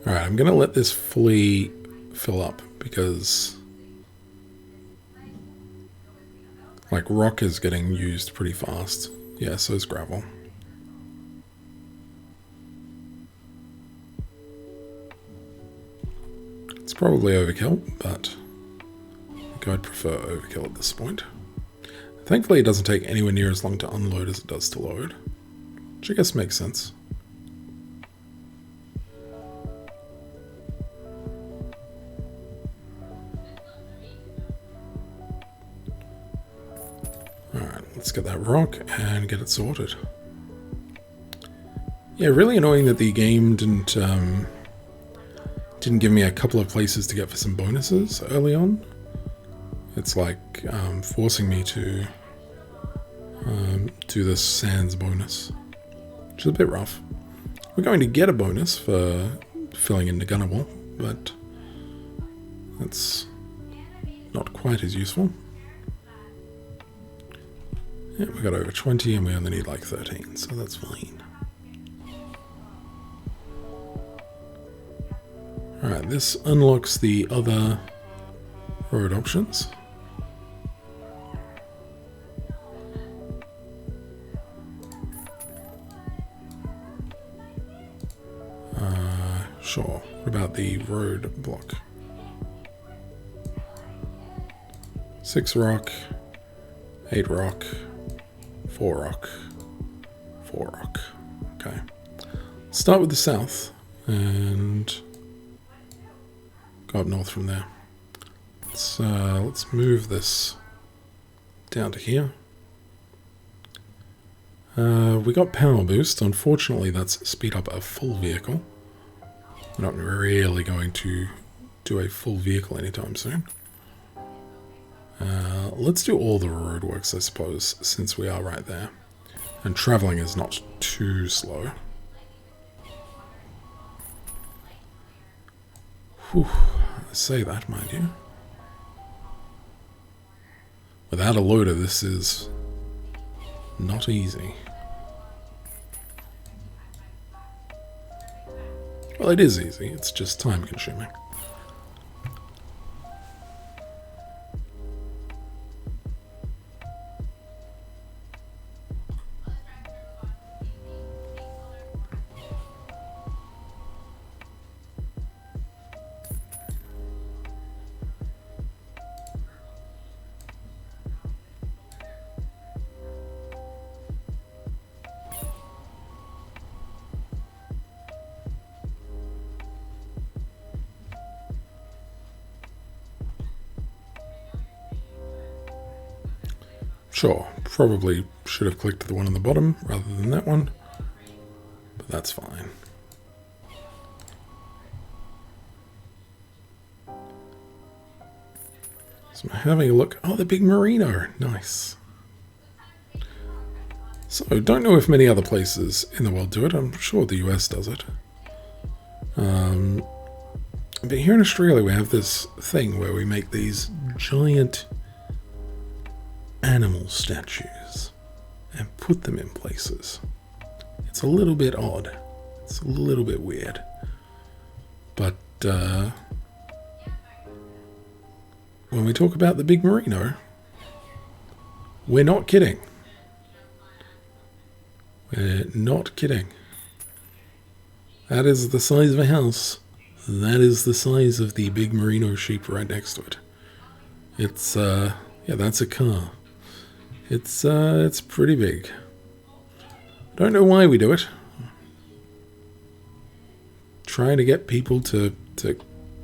Alright, I'm going to let this fully fill up because like rock is getting used pretty fast. Yeah, so is gravel. It's probably overkill, but I think I'd prefer overkill at this point. Thankfully it doesn't take anywhere near as long to unload as it does to load, which I guess makes sense. let's get that rock and get it sorted. Yeah, really annoying that the game didn't give me a couple of places to get for some bonuses early on. It's like forcing me to do this sands bonus, which is a bit rough. We're going to get a bonus for filling in the gunnable, but that's not quite as useful. Yeah, we got over 20 and we only need like 13, so that's fine. Alright, this unlocks the other road options. Sure. What about the road block? 6 rock, 8 rock, 4 rock, 4 rock. Okay. Start with the south and go up north from there. Let's move this down to here. We got power boost. Unfortunately, that's speed up a full vehicle. We're not really going to do a full vehicle anytime soon. Let's do all the roadworks, I suppose, since we are right there. And traveling is not too slow. Whew, I say that, mind you. Without a loader, this is not easy. Well, it is easy, it's just time consuming. Sure, probably should have clicked the one on the bottom rather than that one, but that's fine. So I'm having a look. Oh, the big merino. Nice. So, don't know if many other places in the world do it. I'm sure the US does it. But here in Australia we have this thing where we make these giant animal statues and put them in places. It's a little bit odd. It's a little bit weird. But when we talk about the big merino, we're not kidding. We're not kidding. That is the size of a house. That is the size of the big merino sheep right next to it. It's yeah, that's a car. It's pretty big. Don't know why we do it. Trying to get people to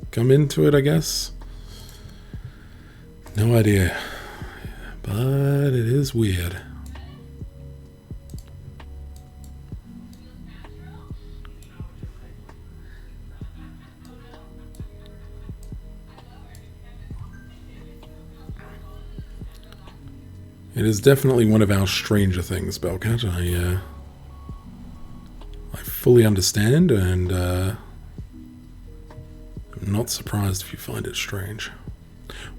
come into it, I guess. No idea. But it is weird. It is definitely one of our stranger things, Bellcat. I fully understand, and I'm not surprised if you find it strange.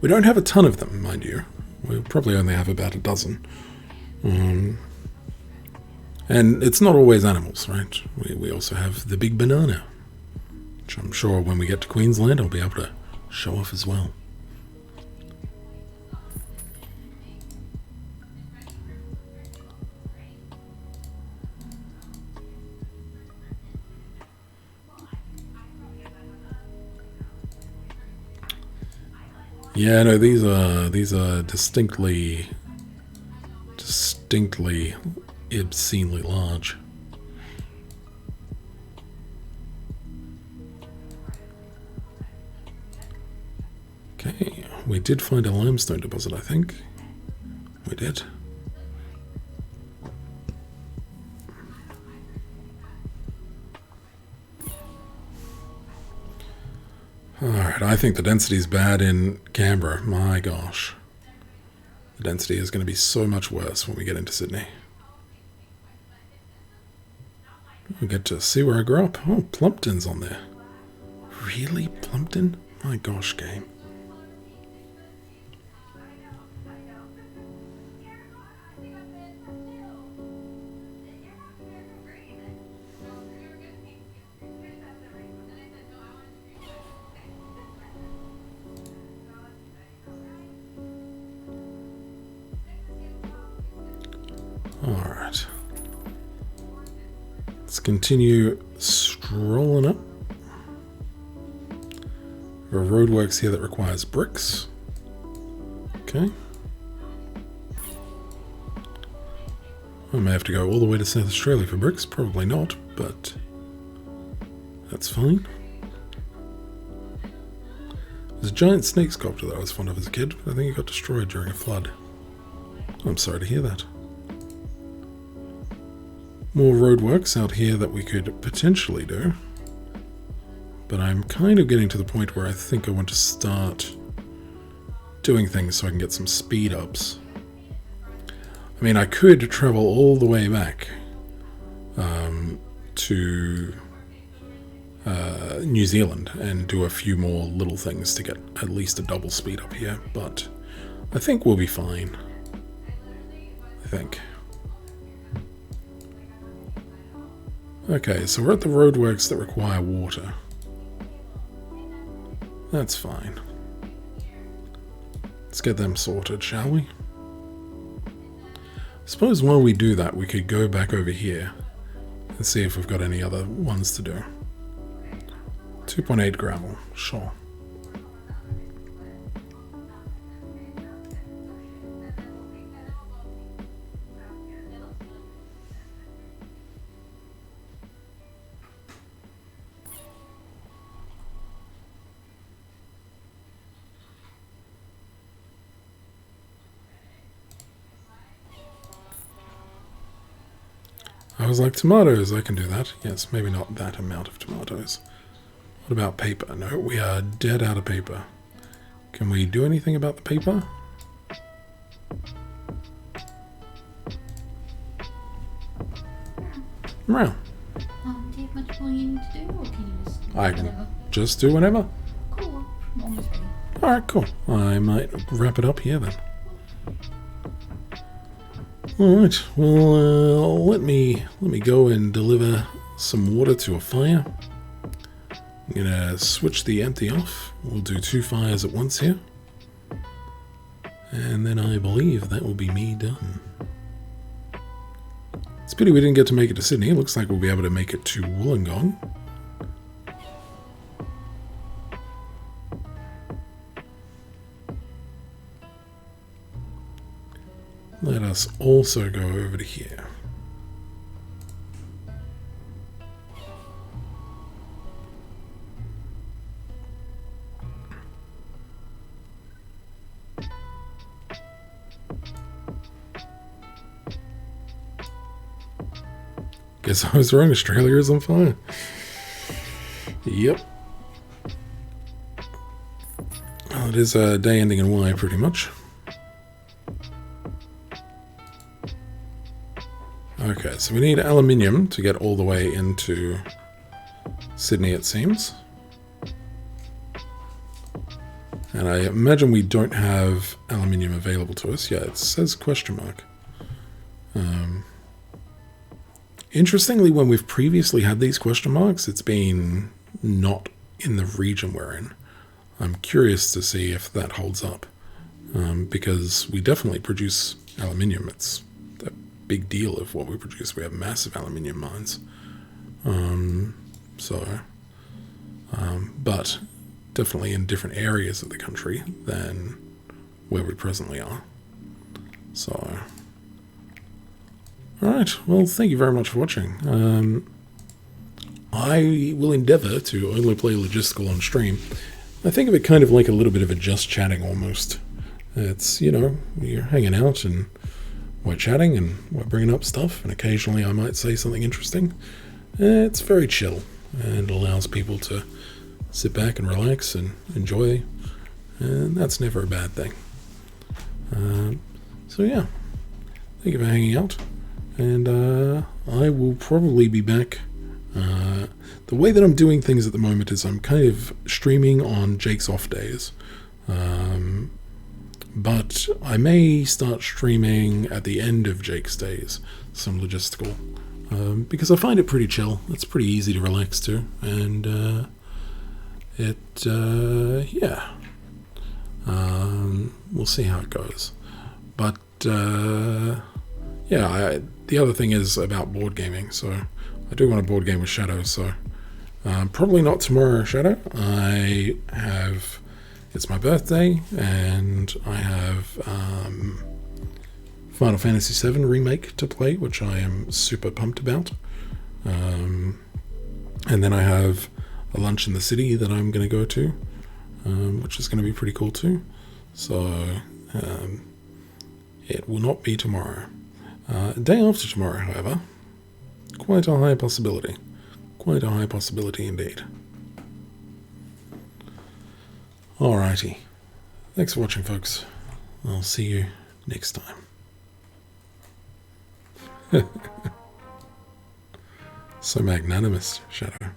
We don't have a ton of them, mind you. We'll probably only have about a dozen. And it's not always animals, right? We also have the big banana, which I'm sure when we get to Queensland I'll be able to show off as well. Yeah, no, these are distinctly obscenely large. Okay, we did find a limestone deposit, I think. We did. Alright, I think the density is bad in Canberra. My gosh. The density is going to be so much worse when we get into Sydney. We get to see where I grew up. Oh, Plumpton's on there. Really? Plumpton? My gosh, game. Alright. Let's continue strolling up. There are roadworks here that requires bricks. Okay. I may have to go all the way to South Australia for bricks. Probably not, but that's fine. There's a giant snake sculpture that I was fond of as a kid, but I think it got destroyed during a flood. I'm sorry to hear that. More roadworks out here that we could potentially do. But I'm kind of getting to the point where I think I want to start doing things so I can get some speed ups. I mean, I could travel all the way back to New Zealand and do a few more little things to get at least a double speed up here, but I think we'll be fine. I think. Okay, so we're at the roadworks that require water. That's fine. Let's get them sorted, shall we? I suppose while we do that, we could go back over here and see if we've got any other ones to do. 2.8 gravel, sure. I was like, tomatoes, I can do that. Yes, maybe not that amount of tomatoes. What about paper? No, we are dead out of paper. Can we do anything about the paper? Wow. Do you have much more you need to do, or can you just do I whatever? can just do whatever. Cool, I'm almost ready. Alright, cool. I might wrap it up here then. Alright, well, let me go and deliver some water to a fire. I'm gonna switch the empty off. We'll do 2 fires at once here. And then I believe that will be me done. It's a pity we didn't get to make it to Sydney. It looks like we'll be able to make it to Wollongong. Let us also go over to here. Guess I was wrong. Australia is on fire. Yep. Well, it is a day ending in Y, pretty much. Okay, so we need aluminium to get all the way into Sydney, it seems. And I imagine we don't have aluminium available to us. Yeah, it says question mark. Interestingly, when we've previously had these question marks, it's been not in the region we're in. I'm curious to see if that holds up, because we definitely produce aluminium. It's a big deal of what we produce. We have massive aluminium mines. But definitely in different areas of the country than where we presently are. So... Alright, well, thank you very much for watching. I will endeavour to only play Logistical on stream. I think of it kind of like a little bit of a just chatting almost. It's, you know, you're hanging out and we're chatting and we're bringing up stuff, and occasionally I might say something interesting. It's very chill and allows people to sit back and relax and enjoy, and that's never a bad thing. So yeah, thank you for hanging out, and I will probably be back. The way that I'm doing things at the moment is I'm kind of streaming on Jake's off days, but I may start streaming at the end of Jake's days, some logistical, because I find it pretty chill. It's pretty easy to relax to, and yeah, we'll see how it goes. But yeah, the other thing is about board gaming, so I do want to board game with Shadow, so probably not tomorrow, Shadow. It's my birthday, and I have Final Fantasy VII Remake to play, which I am super pumped about. And then I have a lunch in the city that I'm going to go to, which is going to be pretty cool too. So it will not be tomorrow. Day after tomorrow, however, quite a high possibility. Quite a high possibility indeed. Alrighty. Thanks for watching, folks. I'll see you next time. So magnanimous, Shadow.